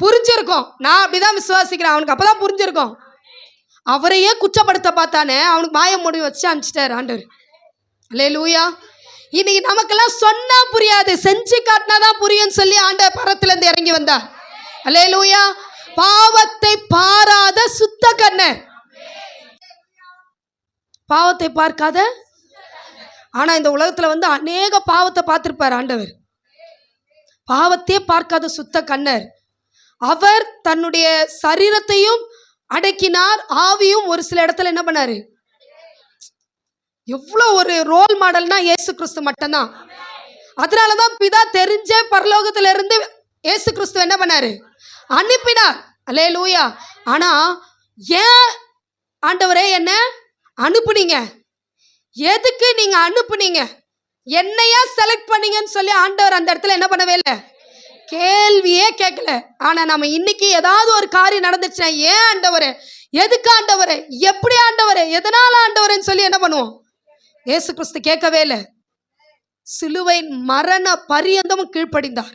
புரிஞ்சிருக்கும். நான் அப்படிதான் விசுவாசிக்கிறேன். அவனுக்கு அப்பதான் புரிஞ்சிருக்கும். அவரையே குற்றப்படுத்த பார்த்தானே, அவனுக்கு வாய மூடி வச்சு அனுப்பிச்சிட்டாரு ஆண்டவர். அல்லேலூயா. இன்னைக்கு நமக்கெல்லாம் சொன்னா புரியாது, செஞ்சு காட்டினாதான் புரியும் சொல்லி ஆண்டவர் பரத்துல இருந்து இறங்கி வந்தார். அல்லேலூயா. பாவத்தை பாராத சுத்த கண்ணர், பாவத்தை பார்க்காத. ஆனா இந்த உலகத்துல வந்து அநேக பாவத்தை பார்த்திருப்பார் ஆண்டவர். பாவத்தையே பார்க்காத சுத்த கண்ணர். அவர் தன்னுடைய சரீரத்தையும் அடக்கினார், ஆவியும் ஒரு சில இடத்துல என்ன பண்ணாரு. எவ்வளோ ஒரு ரோல் மாடல்னா இயேசு கிறிஸ்து மட்டும்தான். அதனாலதான் பிதா தெரிஞ்ச பரலோகத்துல இருந்து இயேசு கிறிஸ்து என்ன பண்ணாரு, அனுப்பினார். அல்லேலூயா. ஆனா ஏன் ஆண்டவரே என்ன அனுப்புனீங்க, எதுக்கு நீங்க அனுப்புனீங்க, என்னையா செலக்ட் பண்ணீங்கன்னு சொல்லி ஆண்டவர் அந்த இடத்துல என்ன பண்ணவே இல்லை, கேள்வியே கேட்கல. ஆனா நம்ம இன்னைக்கு ஏதாவது ஒரு காரியம் நடந்துச்சுன்னா, ஏன் ஆண்டவரே, எதுக்கு ஆண்டவரே, எப்படி ஆண்டவரே, எதனால ஆண்டவரேன்னு சொல்லி என்ன பண்ணுவோம். இயேசு கிறிஸ்து கேட்கவே இல்லை. சிலுவை மரண பரியந்தமும் கீழ்ப்படிந்தார்.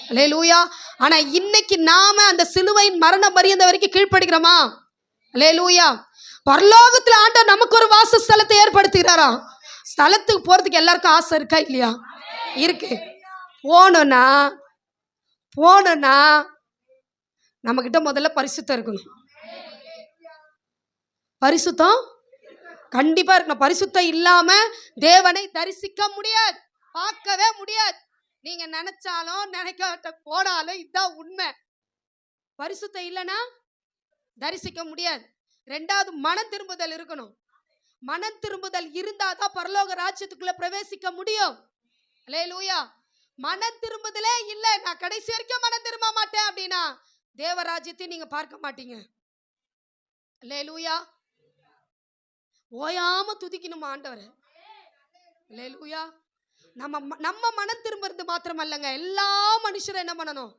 அல்லேலூயா. ஆனா இன்னைக்கு நாம அந்த சிலுவையின் மரண பரியந்த வரைக்கும் கீழ்ப்படுகிறோமா? அல்லேலூயா. பரலோகத்துல ஆண்டவர் நமக்கு ஒரு வாசஸ்தலத்தை ஏற்படுத்துகிறாராம். ஸ்தலத்துக்கு போறதுக்கு எல்லாருக்கும் ஆசை இருக்கா இல்லையா? இருக்கு. போனோம்னா நம்ம கிட்ட முதல்ல பரிசுத்தம் இருக்கணும். பரிசுத்தம் கண்டிப்பா இருக்கணும். பரிசுத்தம் இல்லாம தேவனை தரிசிக்க முடியாது, பார்க்கவே முடியாது. நீங்க நினைச்சாலும் நினைக்க போனாலும் இதுதான் உண்மை. பரிசுத்தம் இல்லைன்னா தரிசிக்க முடியாது. ரெண்டாவது மனம் திரும்புதல் இருக்கணும். மனம் திரும்புதல் இருந்தாதான் பரலோக ராஜ்யத்துக்குள்ள பிரவேசிக்க முடியும். அல்லேலூயா. மனம் திரும்புதலே இல்லை, நான் கடைசி வரைக்கும் மனம் திரும்ப மாட்டேன் அப்படின்னா தேவராஜ்யத்தை நீங்க பார்க்க மாட்டீங்க. அல்லேலூயா. ஓயாம துதிக்கணும் ஆண்டவரை. அல்லேலூயா. நம்ம மனம் திரும்புறது மாத்திரம் அல்லங்க, எல்லா மனுஷரும் என்ன பண்ணணும்,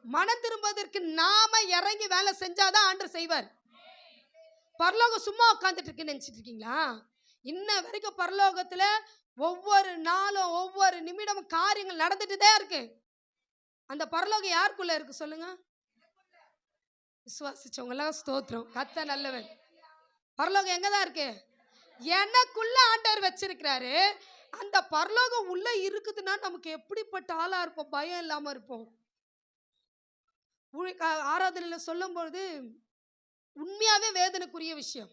மனம் திரும்புவதற்கு நாம இறங்கி வேலை செஞ்சாதான் ஆண்டவர் செய்வார். பரலோகம் சும்மா உட்காந்துட்டு இருக்குன்னு நினைச்சிட்டு இருக்கீங்களா? இன்ன வரைக்கும் பரலோகத்துல ஒவ்வொரு நாளும் ஒவ்வொரு நிமிடமும் காரியங்கள் நடந்துட்டுதான் இருக்கு. அந்த பரலோகம் யாருக்குள்ள இருக்கு சொல்லுங்க? விசுவாசிச்சவங்க எல்லாம் ஸ்தோத்திரம், கத்த நல்லவன். பரலோகம் எங்கதான் இருக்கு? எனக்குள்ள ஆண்டவர் வச்சிருக்கிறாரு. அந்த பரலோகம் உள்ள இருக்குதுன்னா நமக்கு எப்படிப்பட்ட ஆளா இருப்போம், பயம் இல்லாம இருப்போம். ஆராதனையில சொல்லும் பொழுது உண்மையாவே வேதனைக்குரிய விஷயம்.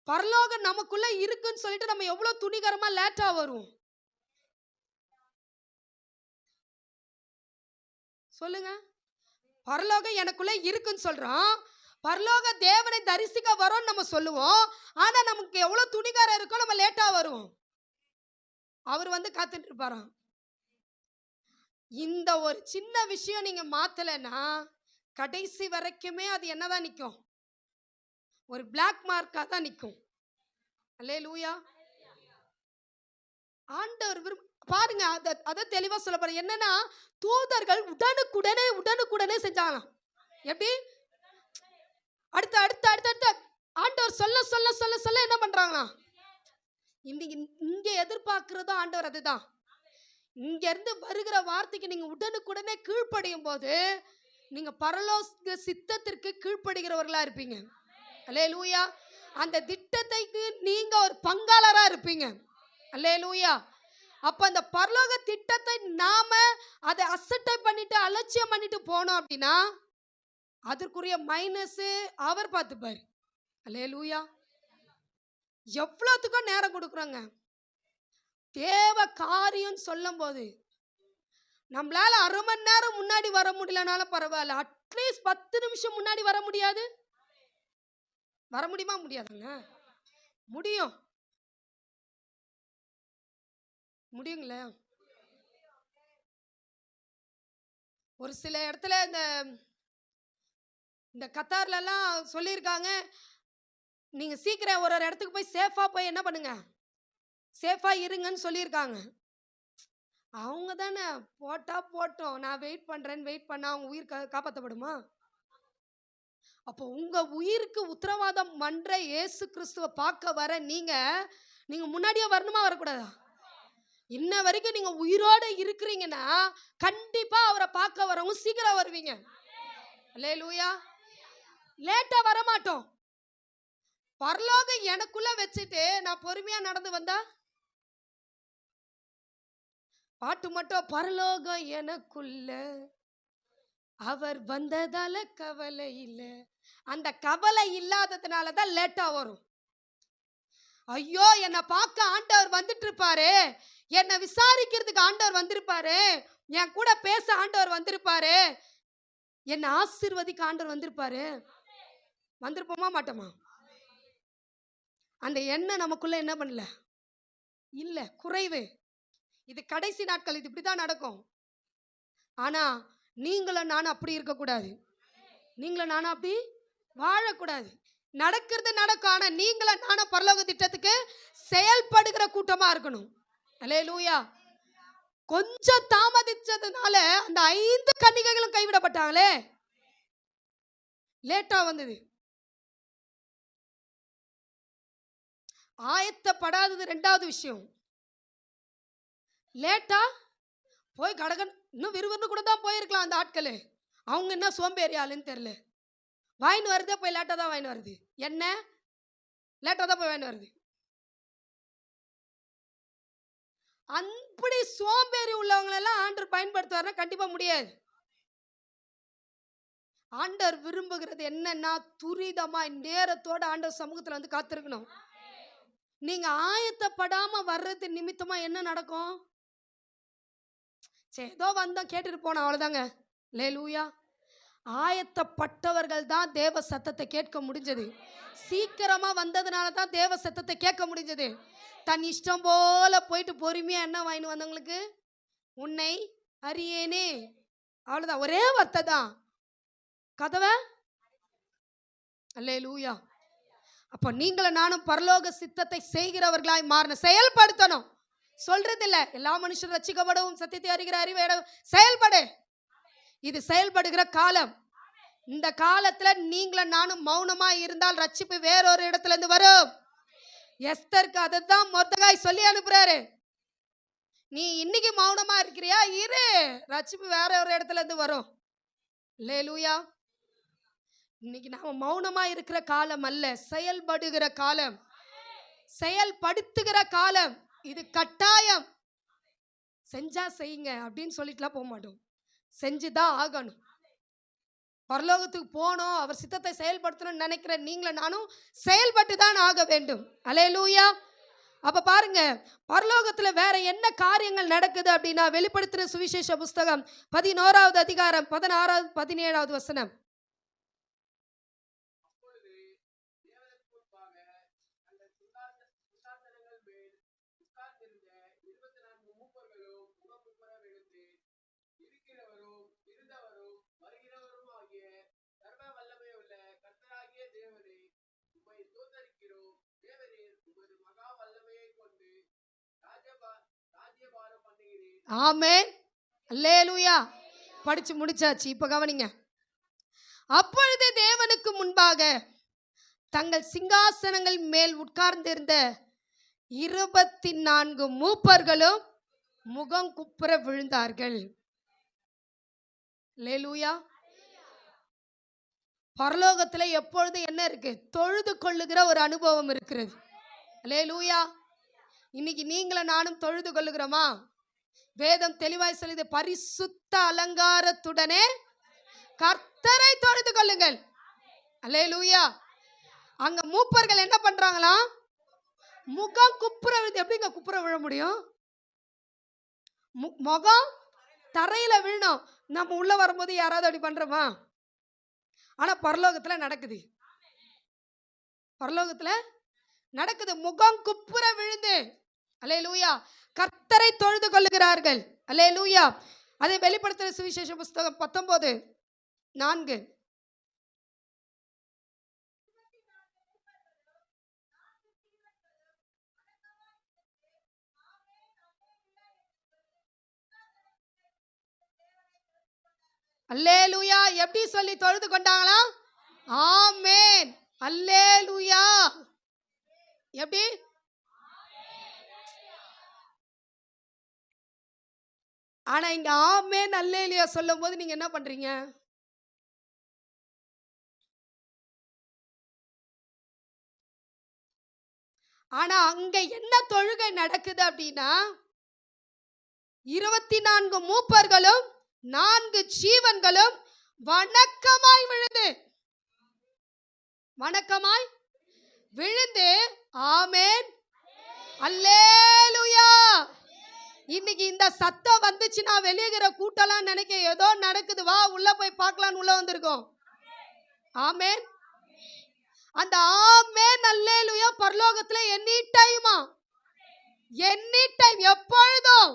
பரலோகம் நமக்குள்ள இருக்குன்னு சொல்லிட்டு நம்ம எவ்வளவு துணிகரமா லேட்டா வரும் சொல்லுங்க. பரலோகம் எனக்குள்ள இருக்குன்னு சொல்றோம், பரலோக தேவனை தரிசிக்க வரோம் நம்ம சொல்லுவோம். ஆனா நமக்கு எவ்வளவு துணிகாரம் இருக்கோ நம்ம லேட்டா வருவோம். அவர் வந்து காத்துட்டு இருப்பாராம். இந்த ஒரு சின்ன விஷயம் நீங்க மாத்தலைன்னா கடைசி வரைக்குமே அது என்னதான் நிற்கும், ஒரு பிளாக் மார்க்கா தான் நிற்கும். அல்லேலூயா. ஆண்டவர் பாருங்க, அதை தெளிவா சொல்ல போறேன். என்னன்னா தூதர்கள் உடனுக்குடனே செஞ்சாங்களாம். எப்படி? அடுத்த அடுத்த அடுத்த அடுத்த ஆண்டவர் சொல்ல சொல்ல சொல்ல சொல்ல என்ன பண்றாங்களா? இன்னைக்கு இங்க எதிர்பார்க்கிறதோ ஆண்டவர் அதுதான். இங்க இருந்து வருகிற வார்த்தைக்கு நீங்க உடனுக்குடனே கீழ்ப்படியும் போது நீங்க பரலோக சித்தத்திற்கு கீழ்ப்படுகிறவர்களா இருப்பீங்க. அல்லேலூயா. அந்த திட்டத்தைக்கு நீங்க ஒரு பங்காளரா இருப்பீங்க. அல்லேலூயா. அப்ப அந்த பரலோக திட்டத்தை நாம அதை அசட்டை பண்ணிட்டு அலட்சியம் பண்ணிட்டு போனோம் அப்படின்னா அதற்குரிய மைனஸ் அவர் பார்த்துப்பாரு. அல்லேலூயா. எவ்வளவுக்கும் நேரம் கொடுக்குறோங்க. தேவ காரியம் சொல்லும் போது நம்மளால அரை மணி நேரம் முன்னாடி வர முடியலனாலும் பரவாயில்ல, அட்லீஸ்ட் 10 நிமிஷம் முன்னாடி வர முடியாது? வர முடியுமா? முடியாதுங்க. முடியும், முடியுங்களே. ஒரு சில இடத்துல இந்த கத்தார்ல எல்லாம் சொல்லியிருக்காங்க, நீங்க சீக்கிரம் ஒரு இடத்துக்கு போய் சேஃபா போய் என்ன பண்ணுங்க, சேஃபா இருங்கன்னு சொல்லியிருக்காங்க. அவங்க தானே போட்டா போட்டோம், நான் வெயிட் பண்றேன்னு வெயிட் பண்ணா அவங்க உயிர் காப்பாற்றப்படுமா? அப்போ உங்க உயிருக்கு உத்தரவாதம் பண்ற இயேசு கிறிஸ்துவை பார்க்க வர நீங்க முன்னாடியே வரணுமா வரக்கூடாதா? இன்ன வரைக்கும் நீங்க உயிரோட இருக்கிறீங்கன்னா கண்டிப்பா அவரை பார்க்க வரவங்க சீக்கிரம் வருவீங்க. அல்லேலூயா. லேட்டா வர மாட்டோம். பரலோகம் எனக்குள்ள வச்சுட்டு நான் பொறுமையா நடந்து வந்தா பாட்டு மட்டும் பரலோகம் எனக்குள்ள அவர் வந்ததால கவலை இல்லை. அந்த கவலை இல்லாததுனால தான் லேட்டா வரும். ஐயோ என்னை பார்க்க ஆண்டவர் வந்துட்டு இருப்பாரு, என்னை விசாரிக்கிறதுக்கு ஆண்டவர் வந்திருப்பாரு, என் கூட பேச ஆண்டவர் வந்திருப்பாரு, என்னை ஆசீர்வதிக்க ஆண்டவர் வந்திருப்பாரு. வந்திருப்போமா மாட்டோமா? அந்த எண்ணம் நமக்குள்ள என்ன பண்ணல, இல்ல, குறைவு. இது கடைசி நாட்கள், இது இப்படிதான் நடக்கும். ஆனா நீங்களும் நானும் அப்படி இருக்கக்கூடாது. நீங்களும் நானும் அப்படி வாழக்கூடாது. நடக்கிறது நடக்கும். ஆனா நீங்களும் நானும் பரலோக திட்டத்துக்கு செயல்படுகிற கூட்டமா இருக்கணும். அல்லேலூயா. கொஞ்சம் தாமதிச்சதுனால அந்த 5 கன்னிகைகளும் கைவிடப்பட்டாங்களே, லேட்டா வந்தது. ஆயத்தப்படாதது 2வது விஷயம். லேட்டா போய் கடகன் இன்னும் விறுவிறுன்னு கூட தான் போயிருக்கலாம் அந்த ஆட்கள். அவங்க என்ன சோம்பேறி ஆளுன்னு தெரியல. வாங்கின்னு வருதே போய் லேட்டாக தான் வாங்கின்னு வருது. என்ன லேட்டாக தான் போய் வாங்கின்னு வருது. அப்படி சோம்பேறி உள்ளவங்களெல்லாம் ஆண்டவர் பயன்படுத்துவார்னா கண்டிப்பாக முடியாது. ஆண்டவர் விரும்புகிறது என்னன்னா துரிதமாக நேரத்தோட ஆண்டவர் சமூகத்தில் வந்து காத்திருக்கணும். நீங்க ஆயத்தப்படாம வர்றது நிமித்தமா என்ன நடக்கும்? ஏதோ வந்தோம் கேட்டுட்டு போனோம் அவ்வளவுதாங்க. அல்லேலூயா. ஆயத்தப்பட்டவர்கள் தான் தேவ சத்தத்தை கேட்க முடிஞ்சது. சீக்கிரமா வந்ததுனால தான் தேவ சத்தத்தை கேட்க முடிஞ்சது. தன் இஷ்டம் போல போயிட்டு பொறுமையா என்ன வாங்கிட்டு வந்தவங்களுக்கு உன்னை அறியேனே, அவ்வளவுதான். ஒரே வார்த்தை தான் கதவை. அல்லேலூயா. அப்போ நீங்களும் நானும் பரலோக சித்தத்தை செய்கிறவர்களாய் மாறணும். செயல்படுத்தணும். சொல்றது இல்ல எல்லா மனுஷரும் ரட்சிக்கப்படவும் சத்தியத்தை அறிகிற அறிவை செயல்படு. இது செயல்படுகிற காலம். இந்த காலத்துல நீங்களும் நானும் மௌனமா இருந்தால் ரட்சிப்பு வேறொரு இடத்துல இருந்து வரும். எஸ்தருக்கு அதைத்தான் மொர்தெகாய் சொல்லி அனுப்புறாரு. நீ இன்னைக்கு மௌனமா இருக்கிறியா, இரு, ரட்சிப்பு வேற ஒரு இடத்துல இருந்து வரும். அல்லேலூயா. இன்னைக்கு நாம மௌனமா இருக்கிற காலம் அல்ல, செயல்படுகிற காலம், செயல்படுத்துகிற காலம். இது கட்டாயம். செஞ்சா செய்யுங்க அப்படின்னு சொல்லிட்டுலாம் போக மாட்டோம். செஞ்சுதான் ஆகணும். பரலோகத்துக்கு போனோம், அவர் சித்தத்தை செயல்படுத்தணும்னு நினைக்கிற நீங்களும் நானும் செயல்பட்டு தான் ஆக வேண்டும். அல்லேலூயா. அப்ப பாருங்க, பரலோகத்துல வேற என்ன காரியங்கள் நடக்குது அப்படின்னா, வெளிப்படுத்தின சுவிசேஷ புஸ்தகம் 11வது அதிகாரம் 16வது 17வது வசனம். ஆமென். அல்லேலூயா. படிச்சு முடிச்சாச்சு. இப்ப கவனிங்க. அப்பொழுது தேவனுக்கு முன்பாக தங்கள் சிங்காசனங்கள் மேல் உட்கார்ந்திருந்த 24 மூப்பர்களும் முகம் குப்புற விழுந்தார்கள். அல்லேலூயா. பரலோகத்துல எப்பொழுது என்ன இருக்கு? தொழுது கொள்ளுகிற ஒரு அனுபவம் இருக்கிறது. அல்லேலூயா. இன்னைக்கு நீங்களும் நானும் தொழுது கொள்ளுகிறோமா? வேதம் தெளிவாய் சொல்லுது, பரிசுத்த அலங்காரத்துடனே கர்த்தரை தொழுது கொள்ளுங்கள். அல்லேலூயா. அங்க மூப்பர்கள் என்ன பண்றாங்களா? முகம் குப்புற விழுந்து. எப்படிங்க குப்புற விழ முடியும்? முகம் தரையில விழணும். நம்ம உள்ள வரும்போது யாராவது அப்படி பண்றோமா? ஆனா பரலோகத்துல நடக்குது. பரலோகத்துல நடக்குது. முகம் குப்புற விழுந்து அல்லேலூயா கர்த்தரை தொழுது கொள்ளுகிறார்கள். அல்லேலூயா. அதை வெளிப்படுத்தின சுவிசேஷ புஸ்தகம் 19:4. அல்லேலூயா. எப்படி சொல்லி தொழுது கொண்டாங்களா? ஆமென். அல்லேலூயா. எப்படி? ஆனா இங்க ஆமென் அல்லேலூயா சொல்லும் போது நீங்க என்ன பண்றீங்க? ஆனா அங்க என்ன தொழுகை நடக்குது அப்படின்னா, 24 மூப்பர்களும் 4 ஜீவன்களும் வணக்கமாய் விழுந்து ஆமென் அல்லேலூயா. இன்னைக்கு இந்த சத்தம் வந்துச்சுன்னா வெளியேகிற கூட்டலாம் நினைக்க ஏதோ நடக்குது, வா உள்ள போய் பார்க்கலான்னு உள்ள வந்திருக்கோம். ஆமென். அந்த ஆமென் அல்லேலூயா பரலோகத்துல எனி டைம் எப்பொழுதும்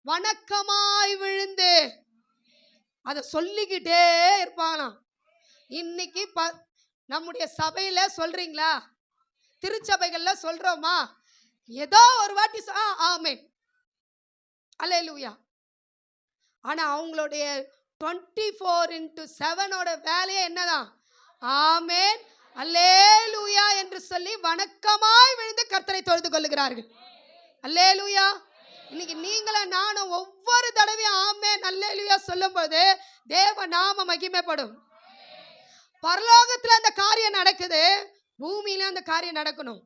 வணக்கமாய் விழுந்து அத சொல்லிக்கிட்டே இருப்பானா. இன்னைக்கு நம்முடைய சபையில சொல்றீங்களா? திருச்சபைகள்ல சொல்றோமா? ஏதோ ஒரு வாட்டி ஆமென் அல்லேலூயா. ஆனா அவங்களுடைய 24/7 வேலையே என்னதான்? ஆமென் அல்லேலூயா என்று சொல்லி வணக்கமாய் விழுந்து கர்த்தரை தொழுது கொள்ளுகிறார்கள். அல்லேலூயா. இன்னைக்கு நீங்களும் நானும் ஒவ்வொரு தடவையும் ஆமென் அல்லேலூயா சொல்லும்போது தேவ நாம மகிமைப்படும். பரலோகத்துல அந்த காரியம் நடக்குது, பூமியில அந்த காரியம் நடக்கணும்.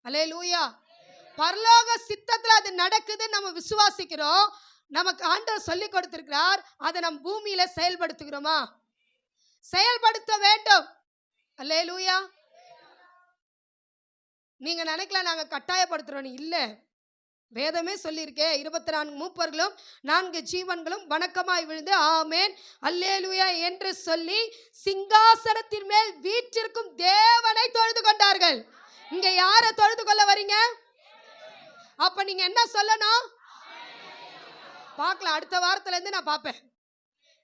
அல்லேலூயா. பரலோக சித்தத்துல அது நடக்குது, நம்ம விசுவாசிக்கிறோம். நமக்கு ஆண்டவர் சொல்லி கொடுத்திருக்கிறார், அதை நம்ம பூமியில செயல்படுத்துகிறோமா? செயல்படுத்த வேண்டும். அல்லேலூயா. நீங்க நினைக்கலாம் நாங்க கட்டாயப்படுத்துறோம், இல்ல. வேதமே சொல்லியிருக்கே, 24 மூப்பர்களும் 4 ஜீவன்களும் வணக்கமாய் விழுந்து ஆமென் அல்லேலூயா என்று சொல்லி சிங்காசனத்தின் மேல் வீற்றிருக்கும் தேவனை தொழுது கொண்டார்கள். இங்க யாரை தொழுது கொள்ள வரீங்க? அப்ப நீங்க என்ன சொல்லணும்? பார்க்கலாம், அடுத்த வாரத்துல இருந்து நான் பார்ப்பேன்.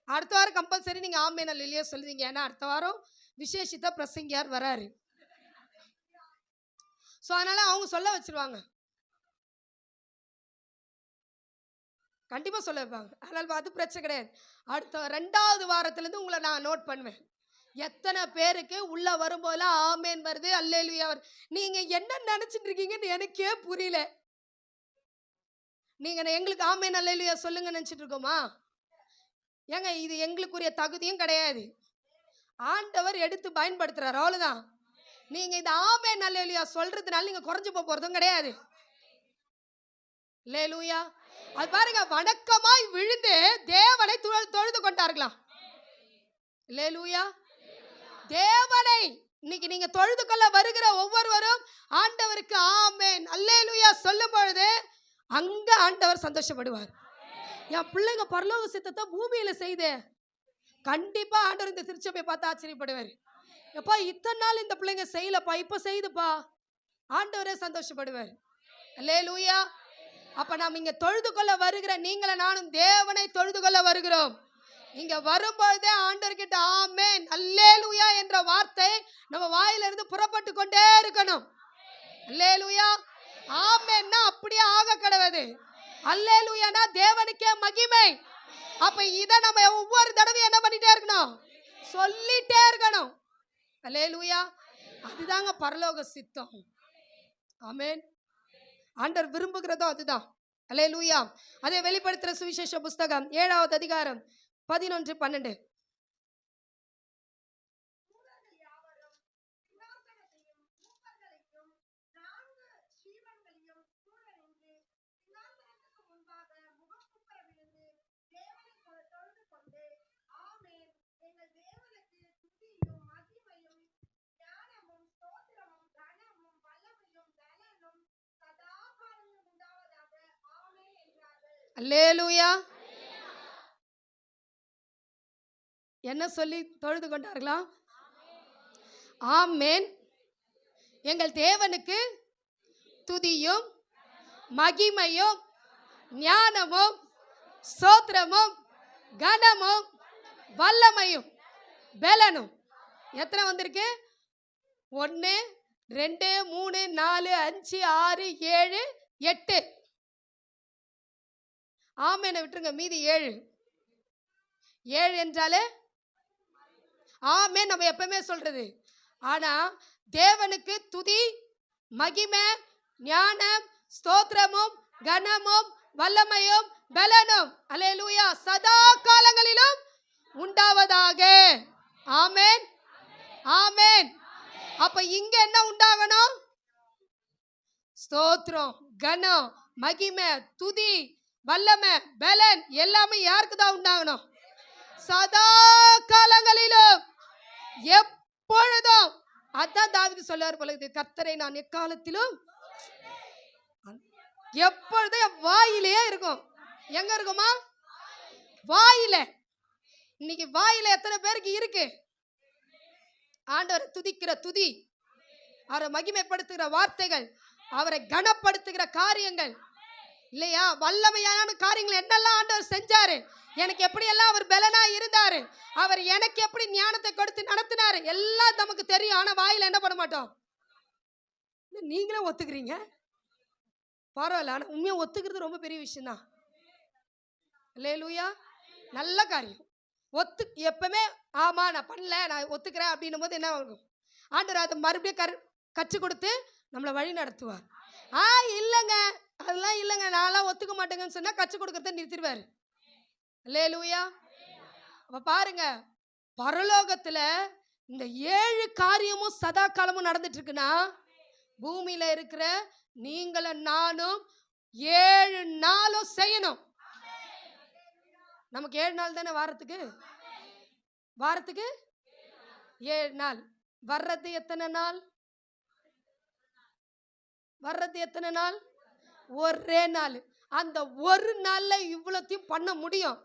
அடுத்த வாரம் கம்பல்சரி நீங்க ஆமென் அல்லேலூயா சொல்லுவீங்க. ஏன்னா அடுத்த வாரம் விசேஷித்த பிரசங்கியார் வராரு. சோ அதனால அவங்க சொல்ல வச்சிருவாங்க, கண்டிப்பா சொல்ல வைப்பாங்க. அதனால அது பிரச்சனை கிடையாது. அடுத்த 2வது வாரத்துல இருந்து உங்களை நான் நோட் பண்ணுவேன். எத்தனை பேருக்கு உள்ள வரும்போதெல்லாம் ஆமென் வருது அல்லேலூயா வருது. நீங்க என்ன நினைச்சிட்டு இருக்கீங்கன்னு எனக்கே புரியல. நீங்க எங்களுக்கு ஆமென் அல்லேலூயா சொல்லுங்க நினைச்சிட்டு இருக்கோமா? ஏங்க இது எங்களுக்குரிய தகுதியும் கிடையாது, ஆண்டவர் எடுத்து பயன்படுத்துறாரு, அவ்வளவுதான். நீங்க இந்த ஆமென் அல்லேலூயா சொல்றதுனால நீங்க குறைஞ்சு போறதும் கிடையாது. அல்லேலூயா. அது பாருங்க, வணக்கமாய் விழுந்து தேவனை தொழுது கொண்டார்களாம். அல்லேலூயா. தேவனை இன்னைக்கு நீங்க தொழுது கொள்ள வருகிற ஒவ்வொருவரும் ஆண்டவருக்கு ஆமென் அல்லேலூயா சொல்லும் பொழுது அங்க ஆண்டவர் சந்தோஷப்படுவார். என் பிள்ளைங்க பரலோக சித்தத்தை பூமியில செய்தே, கண்டிப்பா ஆண்டவர் இந்த திருச்சபையை பார்த்து ஆச்சரியப்படுவார். எப்பா இத்தனை நாள் இந்த பிள்ளைங்க செய்யலப்பா, இப்ப செய்துப்பா, ஆண்டவரே சந்தோஷப்படுவார். அல்லேலூயா. அப்ப நாம் இங்க தொழுது கொள்ள வருகிற நீங்கள நானும் தேவனை தொழுது கொள்ள வருகிறோம். இங்க வரும்பொழுதே ஆண்டவர்கிட்ட ஆமென் அல்லேலூயா என்ற வார்த்தை நம்ம வாயிலிருந்து புறப்பட்டு கொண்டே இருக்கணும். அல்லேலூயா. ஆமென்னா அப்படியே ஆக கடவுது. அல்லேலூயானா தேவனுக்கே மகிமை. அப்ப இத நம்ம ஒவ்வொரு தடவையும் என்ன பண்ணிட்டே இருக்கணும்? சொல்லிட்டே இருக்கணும். அல்லேலூயா. அதுதாங்க பரலோக சித்தம். ஆமென். ஆண்டவர் விரும்புகிறதோ அதுதான். அல்லேலூயா. அதே வெளிப்படுத்துற சுவிசேஷ புஸ்தகம் 7வது அதிகாரம் 11, 12. அல்லேலூயா. என்ன சொல்லி தொழுது கொண்டார்களா? ஆமென். எங்கள் தேவனுக்கு துதியும் மகிமையும் ஞானமும் ஸ்தோத்திரமும் கனமும் வல்லமையும் பெலனும். எத்தனை வந்திருக்கு? 1 2 3 4 5 6 7 8. ஆமெனை விட்டுருங்க, மீதி 7 என்றாலே ஆமென் நம்ம எப்பவுமே சொல்றது. ஆனா தேவனுக்கு துதி மகிமை ஞானம் ஸ்தோத்திரமும் கனமும் வல்லமையும் பலனும் அல்லேலூயா சதா காலங்களிலும் உண்டாவதாக. ஆமென், ஆமென். அப்ப இங்க என்ன உண்டாகணும்? ஸ்தோத்திரம், கனம், மகிமை, துதி, வல்லமை, பலன் எல்லாமே யாருக்கு தான் உண்டாகணும்? சதா காலங்களிலும், எப்பொழுதும். அதான் தாவீது சொல்றார் போல, கர்த்தரை நான் எக்காலத்திலும் எப்பொழுதும் என் வாயிலேயே இருக்கும். எங்க இருக்குமா? வாயில. இன்னைக்கு வாயில எத்தனை பேருக்கு இருக்கு? ஆண்டவரை துதிக்கிற துதி, அவரை மகிமைப்படுத்துகிற வார்த்தைகள், அவரை கனப்படுத்துகிற காரியங்கள் இல்லையா? வல்லமையான காரியங்கள் என்னெல்லாம் ஆண்டவர் செஞ்சாரு, எனக்கு எப்படியெல்லாம் அவர் பலனா இருந்தாரு, அவர் எனக்கு எப்படி ஞானத்தை கொடுத்து நடத்தினாரு, எல்லாம் நமக்கு தெரியும். ஆனா வாயில என்ன பண்ண மாட்டோம். நீங்களே ஒத்துக்கிறீங்க, பரவாயில்ல. ஆனா உண்மையா ஒத்துக்கிறது ரொம்ப பெரிய விஷயம் தான். அல்லேலூயா, நல்ல காரியம். எப்பவுமே ஆமா நான் பண்ணல, நான் ஒத்துக்கிறேன் அப்படின்னும் போது என்ன ஆகும்? ஆண்டவர் அதை மறுபடியும் கற்றுக் கொடுத்து நம்மளை வழி நடத்துவார். இல்லைங்க அதெல்லாம் இல்லைங்க, நான்லாம் ஒத்துக்க மாட்டேங்கன்னு சொன்னா கற்றுக் கொடுக்கறத நிறுத்திடுவாரு. அல்லேலூயா. அப்ப பாருங்க, பரலோகத்துல இந்த 7 காரியமும் சதா காலமும் நடந்துட்டு இருக்குன்னா, பூமியில இருக்கிற நீங்களும் நானும் 7 நாளும் செய்யணும். நமக்கு 7 நாள் தானே வாரத்துக்கு 7 நாள். வர்றது எத்தனை நாள்? வர்றது எத்தனை நாள்? ஒரே நாள். அந்த ஒரு நாள்ல இவ்வளத்தையும் பண்ண முடியும்.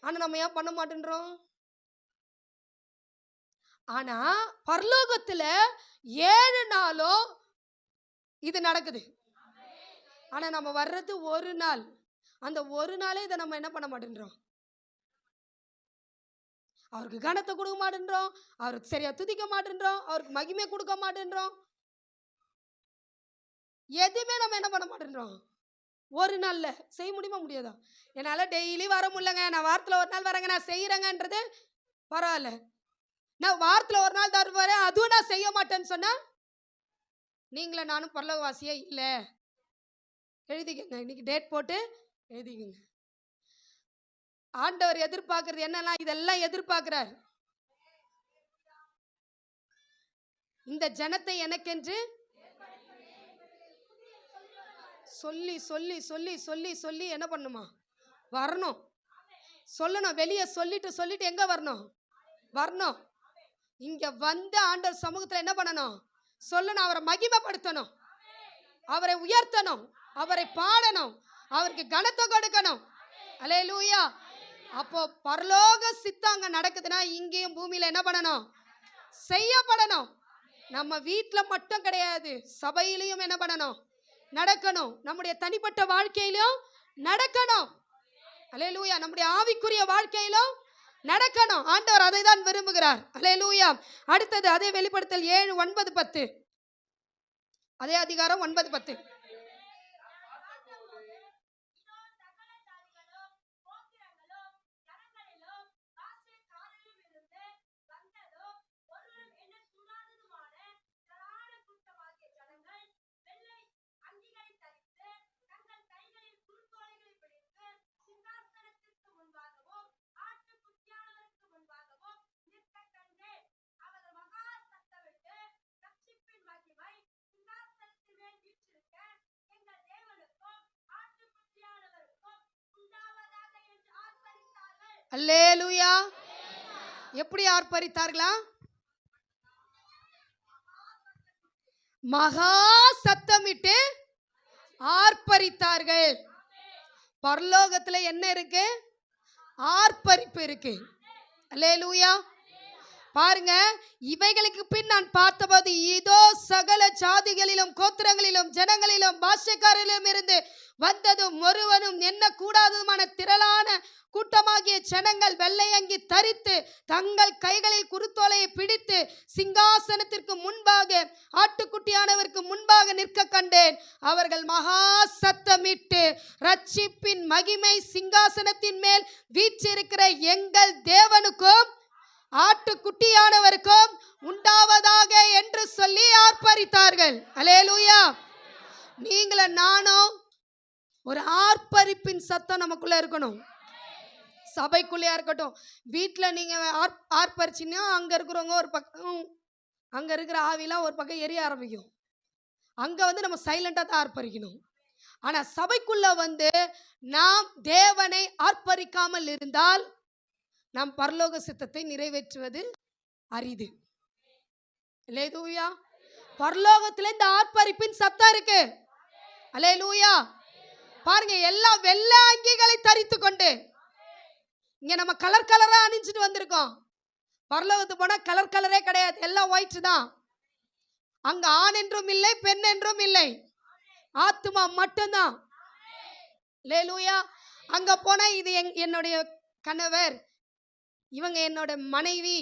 ஆனா நம்ம ஏன் பண்ண மாட்டேன்றோம்? ஆனா பரலோகத்துல 7 நாளும் இது நடக்குது. ஆனா நம்ம வர்றது ஒரு நாள். அந்த ஒரு நாளே இதை நம்ம என்ன பண்ண மாட்டேன்றோம்? அவருக்கு கனத்தை கொடுக்க மாட்டேன்றோம், அவருக்கு சரியா துதிக்க மாட்டேன்றோம், அவருக்கு மகிமை கொடுக்க மாட்டேன்றோம். எதுவுமே நம்ம என்ன பண்ண மாட்டேன்றோம். ஒரு நாள்ல செய்ய முடியுமா? முடியாதா? என்னால டெய்லி வர முடியலங்க, நான் வாரத்துல ஒரு நாள் வரேங்க, நான் செய்யறேங்கன்றது பரவாயில்ல. நான் வாரத்துல ஒரு நாள் தருவாரு, அதுவும் நான் செய்ய மாட்டேன்னு சொன்னா நீங்கள நானும் பரலோகவாசியே இல்ல. எழுதிக்கங்க, இன்னைக்கு டேட் போட்டு எழுதிக்கங்க. ஆண்டவர் எதிர்பார்க்கிறது என்னெல்லாம், இதெல்லாம் எதிர்பார்க்கிறார். இந்த ஜனத்தை எனக்கென்று சொல்லி சொல்லி சொல்லி சொல்லி சொல்லி என்ன பண்ணுமா? வரணும், சொல்லணும். வெளியே சொல்லிட்டு எங்க வரணும்? வரணும். இங்க வந்து ஆண்டவர் சமூகத்துல என்ன பண்ணணும்? சொல்லணும். அவரை மகிமைப்படுத்தணும், அவரை உயர்த்தணும், அவரை பாடணும், அவருக்கு கனத்தை கொடுக்கணும். அல்லேலூயா. அப்போ பரலோக சித்தம் அங்க நடக்குதுன்னா இங்கேயும் பூமியில என்ன பண்ணணும்? செய்யப்படணும். நம்ம வீட்டுல மட்டும் கிடையாது, சபையிலையும் என்ன பண்ணணும்? நடக்கணும். நம்முடைய தனிப்பட்ட வாழ்க்கையிலும் நடக்கணும். அல்லேலூயா. நம்முடைய ஆவிக்குரிய வாழ்க்கையிலும் நடக்கணும். ஆண்டவர் அதை தான் விரும்புகிறார். அல்லேலூயா. அடுத்தது அதே வெளிப்படுத்தல் 7, 9, 10. அதே அதிகாரம் 9, 10. அல்லேலூயா. எப்படி ஆர்ப்பரித்தார்களா? மகா சத்தமிட்டு ஆர்ப்பரித்தார்கள். பரலோகத்துல என்ன இருக்கு? ஆர்ப்பரிப்பு இருக்கு. அல்லேலூயா. பாருங்க, இவைகளுக்கு பின் நான் பார்த்தபோது இதோ சகல ஜாதிகளிலும் கோத்திரங்களிலும் ஜனங்களிலும் பாஷைக்காரிலும் இருந்து வந்ததும் ஒருவனும் என்ன கூடாததுமான திரளான கூட்டமாகிய ஜனங்கள் வெள்ளையங்கி தரித்து தங்கள் கைகளில் குருத்தோலையை பிடித்து சிங்காசனத்திற்கு முன்பாக ஆட்டுக்குட்டியானவருக்கு முன்பாக நிற்க கண்டேன். அவர்கள் மகா சத்தமிட்டு ரட்சிப்பின் மகிமை சிங்காசனத்தின் மேல் வீற்றிருக்கிற எங்கள் தேவனுக்கும் ஆட்டுக்குட்டியானவருக்கும் உண்டாவதாக என்று சொல்லி ஆர்ப்பரித்தார்கள். அல்லேலூயா. நீங்களும் நானும் ஒரு ஆர்ப்பரிப்பின் சத்தம் நமக்குள்ள இருக்கணும். சபைக்குள்ளேயா இருக்கட்டும், வீட்டில் நீங்க ஆர்ப்பரிச்சின்னா அங்க இருக்கிறவங்க ஒரு பக்கம், அங்க இருக்கிற ஆவிலாம் ஒரு பக்கம் எரிய ஆரம்பிக்கும். அங்க நம்ம சைலண்டா தான் ஆர்ப்பரிக்கணும். ஆனா சபைக்குள்ள நாம் தேவனை ஆர்ப்பரிக்காமல் இருந்தால் நாம் பரலோக சித்தத்தை நிறைவேற்றுவது அரிது. அல்லேலூயா. பரலோகத்துல இந்த ஆர்ப்பரிப்பின் சத்தம் இருக்கு. அல்லேலூயா. பாருங்க, எல்லா வெள்ளை அங்கிகளை தரித்து கொண்டு, இங்க நம்ம கலர் கலரா அணிஞ்சிட்டு வந்திருக்கோம். பரலோகத்துக்கு போனா கலர் கலரே கிடையாது, எல்லாம் ஒயிட் தான். அங்க ஆண் என்றும் இல்லை, பெண் என்றும் இல்லை, ஆத்துமா மட்டும்தான். அல்லேலூயா. அங்க போனா இது என்னுடைய கணவர், இவங்க என்னோட மனைவி,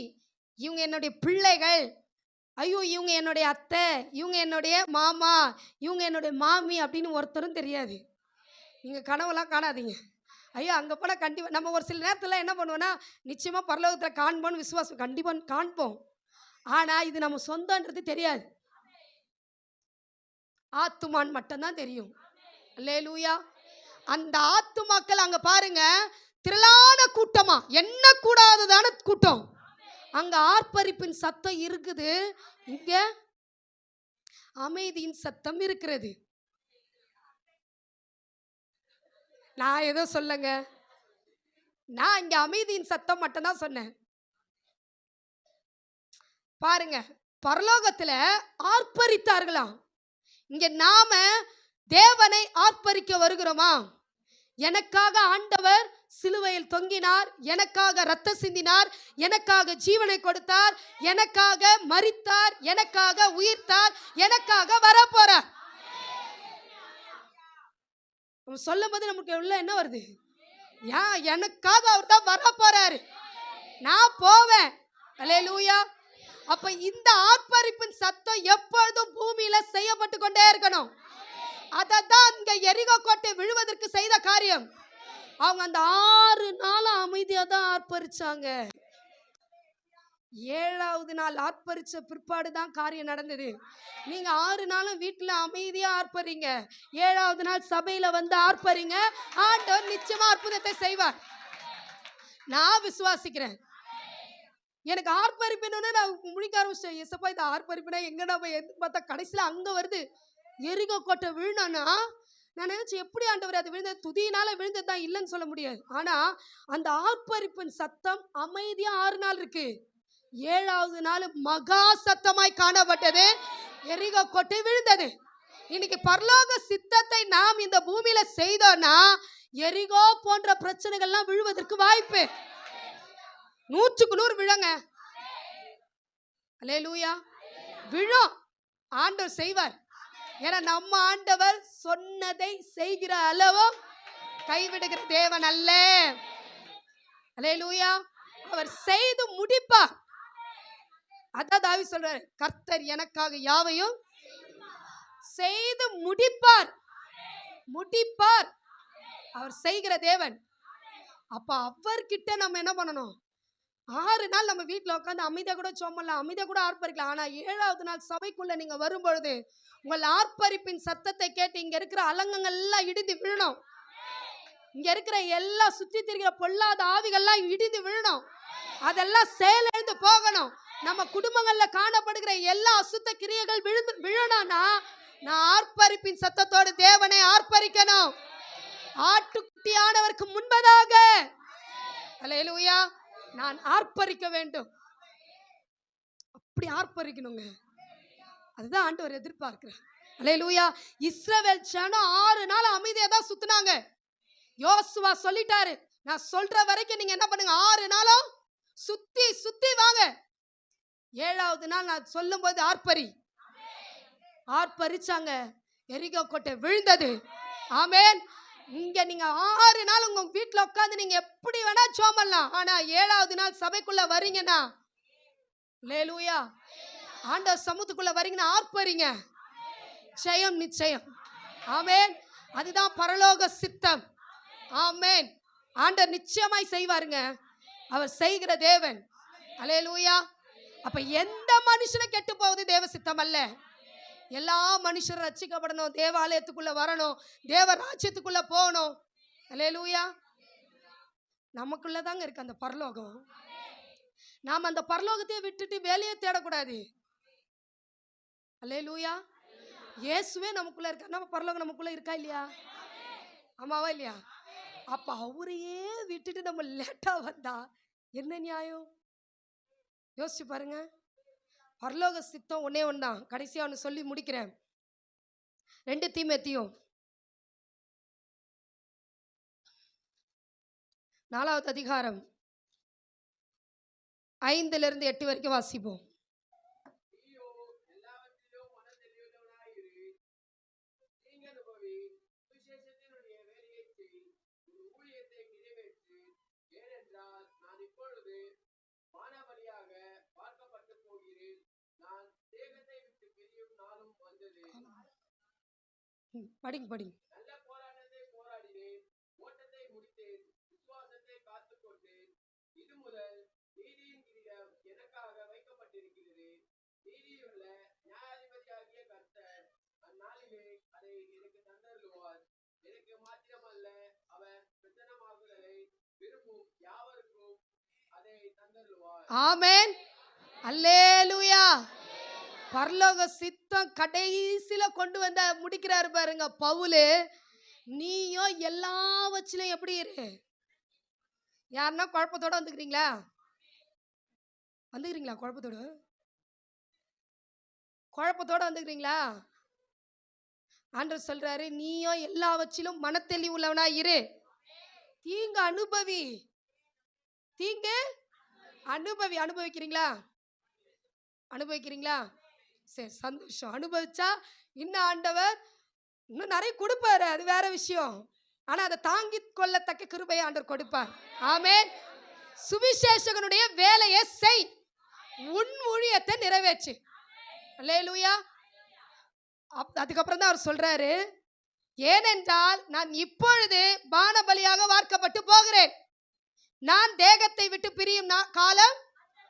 இவங்க என்னுடைய பிள்ளைகள், ஐயோ இவங்க என்னுடைய அத்தை, இவங்க என்னுடைய மாமா, இவங்க என்னுடைய மாமி அப்படின்னு ஒருத்தரும் தெரியாது. நீங்க கனவுலாம் காணாதீங்க. ஐயோ அங்கே போனால் கண்டிப்பாக நம்ம ஒரு சில நேரத்தில் என்ன பண்ணுவோன்னா, நிச்சயமாக பரலோகத்தில் காண்போன்னு விசுவாசம் கண்டிப்பாக காண்போம். ஆனால் இது நம்ம சொந்தன்றது தெரியாது, ஆத்துமான் மட்டும்தான் தெரியும். அல்லேலூயா. அந்த ஆத்துமாக்கள் அங்கே பாருங்க, திரளான கூட்டமா, என்ன கூடாததான கூட்டம். அங்க ஆர்ப்பரிப்பின் சத்தம் இருக்குது, இங்க அமைதியின் சத்தம் இருக்கிறது. நான் ஏதோ சொல்லுங்க, நான் இங்க அமைதியின் சத்தம் மட்டும்தான் சொன்னேன். பாருங்க, பரலோகத்துல ஆர்ப்பரித்தார்களாம். இங்க நாம தேவனை ஆர்ப்பரிக்க வருகிறோமா? எனக்காக ஆண்டவர் சிலுவையில் தொங்கினார், எனக்காக ரத்தம் சிந்தினார், எனக்காக ஜீவனை கொடுத்தார், எனக்காக மரித்தார், எனக்காக உயிர்த்தார், எனக்காக வரப்போறார். சொல்லும் போது நமக்கு உள்ள என்ன வருது? எனக்காக அவர் தான் வரப்போறாரு, நான் போவேன். அல்லேலூயா. அப்ப இந்த ஆர்ப்பரிப்பின் சத்தம் எப்பொழுதும் பூமியில செய்யப்பட்டு கொண்டே இருக்கணும். அதான் இங்க எரிகோ கோட்டை விழுவதற்கு செய்த காரியம். அவங்க அந்த 6 நாளும் அமைதியா தான் ஆர்ப்பரிச்சாங்க. 7வது நாள் ஆர்ப்பரிச்ச பிற்பாடு தான் காரியம் நடந்தது. நீங்க 6 நாளும் வீட்டுல அமைதியா ஆர்ப்பரிங்க, 7வது நாள் சபையில ஆர்ப்பரிங்க, ஆண்டவர் நிச்சயமா அற்புதத்தை செய்வார். நான் விசுவாசிக்கிறேன். எனக்கு ஆர்ப்பரிப்பின்னு நான் முடிக்க ஆரம்பிச்சேன். எசப்பா இந்த ஆர்ப்பரிப்புனா எங்கடா போய் பார்த்தா கடைசியில அங்க வருது, எரிகோ கோட்டை விழுனானா. நான் நினைச்சு எப்படி ஆண்டவர் அது விழுந்தது, துதியினால விழுந்தது தான், இல்லைன்னு சொல்ல முடியாது. ஆனா அந்த ஆர்ப்பரிப்பின் சத்தம் அமைதியா 6 நாள் இருக்கு. 7வது நாள் மகா சத்தமாய் காணப்பட்டது, எரிகோ கோட்டை விழுந்தது. இன்னைக்கு பரலோக சித்தத்தை நாம் இந்த பூமியில செய்தோம்னா எரிகோ போன்ற பிரச்சனைகள்லாம் விழுவதற்கு வாய்ப்பு 100க்கு 100 விழுங்க. அல்லேலூயா. விழும், ஆண்டவர் செய்வார். ஏன்னா நம்ம ஆண்டவர் சொன்னதை செய்கிற அளவும் கைவிடுகிற தேவன் அல்ல. அல்லேலூயா. அவர் செய்து முடிப்பார். அதான் தாவீது சொல்றாரு, கர்த்தர் எனக்காக யாவையும் செய்து முடிப்பார். முடிப்பார், அவர் செய்கிற தேவன். அப்ப அவர்கிட்ட நம்ம என்ன பண்ணணும்? 6 நாள் நம்ம வீட்டில் உட்காந்து அமைதியா கூட சோமலாம், அமைதியா கூட ஆர்ப்பரிக்கலாம். ஆனா 7வது நாள் சபைக்குள்ள நீங்க வரும்பொழுது உங்கள் ஆர்ப்பரிப்பின் சத்தத்தை கேட்டு இங்க இருக்கிற அலங்கங்கள் எல்லாம் இடிந்து விழணும். இங்க இருக்கிற எல்லா சுத்தி திரிகிற பொல்லாத ஆவிகள்லாம் இடிந்து விழணும். அதெல்லாம் செயலிழந்து போகணும். நம்ம குடும்பங்கள்ல காணப்படுகிற எல்லா அசுத்த கிரியைகள் விழணும்னா நான் ஆர்ப்பரிப்பின் சத்தத்தோடு தேவனை ஆர்ப்பரிக்கணும். ஆட்டுக்குட்டியானவருக்கு முன்பதாக அல்லேலூயா நான் ஆர்ப்பரிக்க வேண்டும். அப்படி ஆர்ப்பரிக்கணுங்க, அதுதான் ஆண்டவர் எதிர்பார்க்கிறார். அல்லேலூயா. இஸ்ரவேல் ஜனம் 6 நாள் அமைதியா தான் சுத்தினாங்க. யோசுவா சொல்லிட்டாரு, நான் சொல்ற வரைக்கும் நீங்க என்ன பண்ணுங்க, 6 நாளும் சுத்தி சுத்தி வாங்க. 7வது நாள் நான் சொல்லும் போது ஆர்ப்பரிச்சாங்க, எரிகோ கோட்டை விழுந்தது. ஆமென். இங்க நீங்க 6 நாள் உங்க வீட்டுல உட்காந்து நீங்க எப்படி வேணா சோமலாம். ஆனா 7வது நாள் சபைக்குள்ள வரீங்கன்னா, அல்லேலூயா, ஆண்டவர் சமூகத்துக்குள்ள வரீங்கன்னா ஆர்ப்பரிங்க, ஜெயம் நிச்சயம். ஆமென். அதுதான் பரலோக சித்தம். ஆமென். ஆண்டவர் நிச்சயமாய் செய்வாருங்க, அவர் செய்கிற தேவன். அல்லேலூயா. அப்ப எந்த மனுஷனை கெட்டு போவது தேவ சித்தம் அல்ல. எல்லா மனுஷரும் ரட்சிக்கப்படணும், தேவாலயத்துக்குள்ள வரணும், தேவ ராஜ்யத்துக்குள்ள போகணும். அல்லேலூயா. நமக்குள்ளதாங்க இருக்கு அந்த பரலோகம். நாம் அந்த பரலோகத்தையே விட்டுட்டு வேலையை தேடக்கூடாது. அல்லேலூயா. இயேசுவே நமக்குள்ள இருக்கா, நம்ம பரலோகம் நமக்குள்ள இருக்கா இல்லையா? ஆமாவா இல்லையா? அப்ப அவரையே விட்டுட்டு நம்ம லேட்டா வந்தா என்ன நியாயம்? யோசிச்சு பாருங்க. பரலோக சித்தம் ஒன்னே ஒன்றுதான். கடைசியா ஒன்று சொல்லி முடிக்கிறேன். 2 தீமோத்தேயு 4வது அதிகாரம் 5-8 வரைக்கும் வாசிப்போம். படிங்க படிங்க. ஆமென். அல்லேலூயா. பரலோக சித்தம் கடைசியில கொண்டு வந்த முடிக்கிறாரு பாருங்க பவுலு. நீயும் எல்லாவற்றிலும் எப்படி இரு? யாருன்னா குழப்பத்தோட வந்துக்கிறீங்களா? வந்துக்கிறீங்களா? குழப்பத்தோட வந்துக்கிறீங்களா? ஆண்டவர் சொல்றாரு, நீயும் எல்லாவற்றிலும் மனத்தெளிவு உள்ளவனா இரு. தீங்கு அனுபவி. தீங்கு அனுபவிக்கிறீங்களா? சரி, சந்தோஷம். அனுபவிச்சா இன்னும் ஆண்டவர் இன்னும் நிறைய கொடுப்பாரு, அது வேற விஷயம். ஆனா அதை தாங்கி கொள்ளத்தக்க கிருபையை ஆண்டவர் கொடுப்பார். ஆமென். சுவிசேஷகனுடைய வேலையை செய், உன் ஊழியத்தை நிறைவேற்று. அல்லேலூயா. அதுக்கப்புறம் தான் அவர் சொல்றாரு, ஏனென்றால் நான் இப்பொழுது பானபலியாக வார்க்கப்பட்டு போகிறேன். நான் தேகத்தை விட்டு பிரியும் காலம்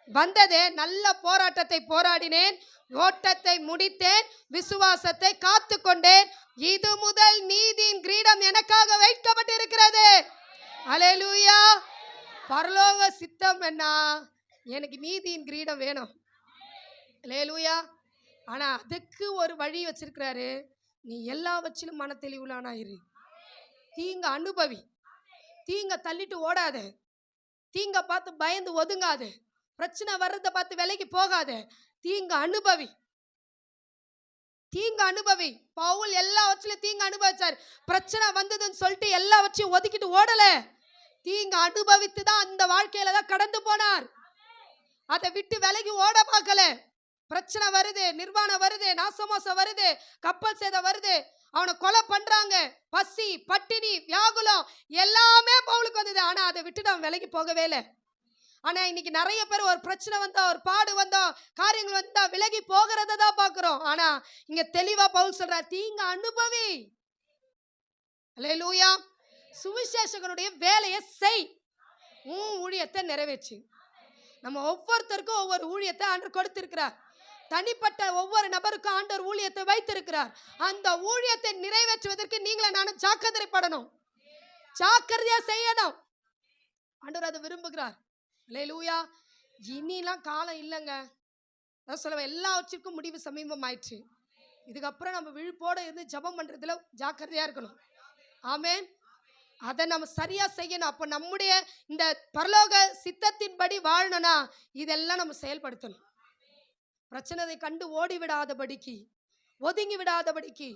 வந்ததே. நல்ல போராட்டத்தை போராடினேன், ஓட்டத்தை முடித்தேன், விசுவாசத்தை காத்து கொண்டேன். இது முதல் நீதியின் கிரீடம் எனக்காக வைக்கப்பட்டிருக்கிறது. அல்லேலூயா. பரலோக சித்தம் என்ன? எனக்கு நீதியின் கிரீடம் வேணும். அல்லேலூயா. ஆனா அதுக்கு ஒரு வழி வச்சிருக்கிறாரு. நீ எல்லாவற்றிலும் மனத்தெளிவுலானா இரு. தீங்க அனுபவி. தீங்க தள்ளிட்டு ஓடாத. தீங்க பார்த்து பயந்து ஒதுங்காது. பிரச்சனை வர்றத பார்த்து விலைக்கு போகாத. தீங்க அனுபவி. பவுல் எல்லாவற்றிலும் தீங்க அனுபவிச்சார். பிரச்சனை வந்ததுன்னு சொல்லிட்டு எல்லாவற்றையும் ஒதுக்கிட்டு ஓடல. தீங்க அனுபவித்து தான் அந்த வாழ்க்கையில தான் கடந்து போனார். அதை விட்டு விலகி ஓட பார்க்கல. பிரச்சனை வருது, நிர்வாணம் வருது, நாசமோசம் வருது, கப்பல் சேதம் வருது, அவனை கொலை பண்றாங்க, பசி பட்டினி வியாகுலம் எல்லாமே பவுலுக்கு வந்தது. ஆனா அதை விட்டுட்டு அவன் விலகி போகவே இல்லை. ஆனா இன்னைக்கு நிறைய பேர் ஒரு பிரச்சனை வந்தா, ஒரு பாடு வந்தா, காரியங்கள் வந்தா விலகி போகிறத தான் பாக்குறோம். ஆனா இங்க தெளிவா பவுல் சொல்றார், தீங்க அனுபவி. அல்லேலூயா. சுவிசேஷகனுடைய வேலையை செய், உன் ஊழியத்தை நிறைவேற்று. நம்ம ஒவ்வொருத்தருக்கும் ஒவ்வொரு ஊழியத்தை ஆண்டவர் கொடுத்திருக்கிறார். தனிப்பட்ட ஒவ்வொரு நபருக்கும் ஆண்டவர் ஊழியத்தை வைத்திருக்கிறார். அந்த ஊழியத்தை நிறைவேற்றுவதற்கு நீங்களே நானும் ஜாக்கிரதைப்படணும், ஜாக்கிரதையா செய்யணும். ஆண்டவர் அதை விரும்புகிறார். அல்லேலூயா. இனிலாம் காலம் இல்லைங்க. அதான் சொல்லுவேன், எல்லாவற்றிற்கும் முடிவு சமீபம் ஆயிடுச்சு. இதுக்கப்புறம் நம்ம விழிப்போட இருந்து ஜெபம் பண்றதுல ஜாக்கிரதையா இருக்கணும். ஆமென். அதை நம்ம சரியா செய்யணும். அப்ப நம்முடைய இந்த பரலோக சித்தத்தின்படி வாழணும்னா இதெல்லாம் நம்ம செயல்படுத்தணும். பிரச்சனை கண்டு ஓடி விடாதபடிக்கு, ஒதுங்கி விடாதபடிக்கு,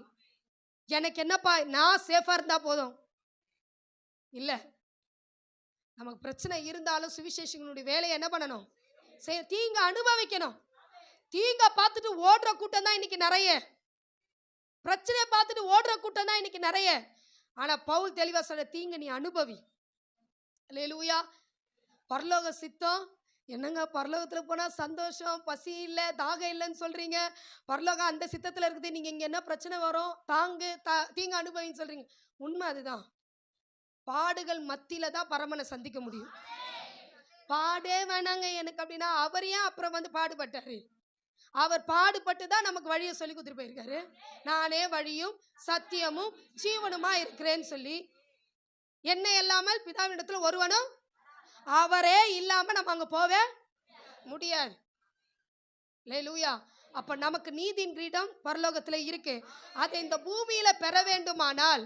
எனக்கு என்னப்பா நான் சேஃபா இருந்தா போதும் இல்ல. நமக்கு பிரச்சனை இருந்தாலும் சுவிசேஷங்களுடைய வேலையை என்ன பண்ணணும்? தீங்க அனுபவிக்கணும். தீங்க பார்த்துட்டு ஓடுற கூட்டம் தான் இன்னைக்கு நிறைய. பிரச்சனையை பார்த்துட்டு ஓடுற கூட்டம் தான் இன்னைக்கு நிறைய. ஆனா பவுல் தெளிவா சொல்ற, தீங்க நீ அனுபவி. அல்லேலூயா. பரலோக சித்தம் என்னங்க? பரலோகத்துல போனா சந்தோஷம், பசி இல்லை, தாகம் இல்லைன்னு சொல்றீங்க. பரலோகம் அந்த சித்தத்துல இருக்குது. நீங்க இங்க என்ன பிரச்சனை வரும், தீங்க அனுபவின்னு சொல்றீங்க. உண்மை அதுதான். பாடுகள் மத்தியில தான் பரமனை சந்திக்க முடியும். பாடே வேணாங்க எனக்கு அப்படின்னா அவர் ஏன் அப்புறம் வந்து பாடுபட்டாரு? அவர் பாடுபட்டு தான் நமக்கு வழியை சொல்லி கொடுத்துட்டு போயிருக்காரு. நானே வழியும் சத்தியமும் ஜீவனுமா இருக்கிறேன்னு சொல்லி. என்னை இல்லாமல் பிதாவினிடத்தில் ஒருவனும், அவரே இல்லாம நம்ம அங்க போவே முடியாது. அல்லேலூயா. அப்ப நமக்கு நீதியின் கிரீடம் பரலோகத்துல இருக்கு. அதை இந்த பூமியில பெற வேண்டுமானால்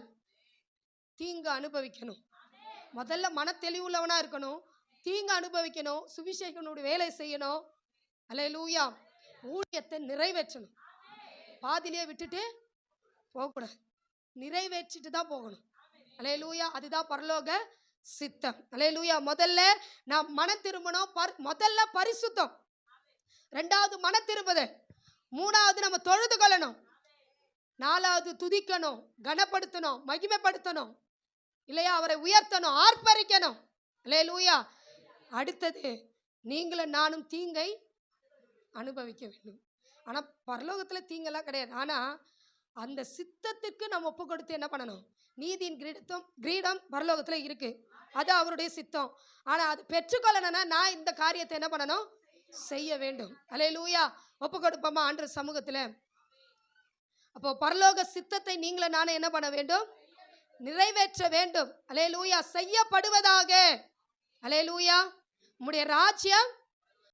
தீங்கு அனுபவிக்கணும். முதல்ல மன தெளிவுள்ளவனா இருக்கணும், தீங்கு அனுபவிக்கணும், சுவிசேஷனுடைய வேலை செய்யணும். அல்லேலூயா. ஊழியத்தை நிறைவேற்றணும். பாதியிலே விட்டுட்டு போகக்கூடாது, நிறைவேற்றிட்டு தான் போகணும். அல்லேலூயா. அதுதான் பரலோக சித்தம். அல்லேலூயா. முதல்ல நாம் மனம் திரும்பணும். முதல்ல பரிசுத்தம், ரெண்டாவது மன திரும்புதல், மூணாவது நம்ம தொழுது கொள்ளணும், நாலாவது துதிக்கணும், கனப்படுத்தணும், மகிமைப்படுத்தணும், இல்லையா, அவரை உயர்த்தணும், ஆர்ப்பரிக்கணும். அல்லேலூயா. அடுத்தது நீங்களும் நானும் தீங்கை அனுபவிக்க வேண்டும். ஆனால் பரலோகத்தில் தீங்கெல்லாம் கிடையாது. ஆனால் அந்த சித்தத்துக்கு நம்ம ஒப்பு கொடுத்து என்ன பண்ணணும்? நீதியின் கிரீடம் பரலோகத்தில் இருக்கு, அது அவருடைய சித்தம். ஆனால் அது பெற்றுக்கொள்ளணும்னா நான் இந்த காரியத்தை என்ன பண்ணணும்? செய்ய வேண்டும். அல்லேலூயா. ஒப்பு கொடுப்போமா ஆண்டவர் சமூகத்தில்? அப்போ பரலோக சித்தத்தை நீங்களும் நானும் என்ன பண்ண வேண்டும்? நிறைவேற்ற வேண்டும். அல்லேலூயா. செய்யப்படுவதாக. அல்லேலூயா. உம்முடைய ராஜ்யம்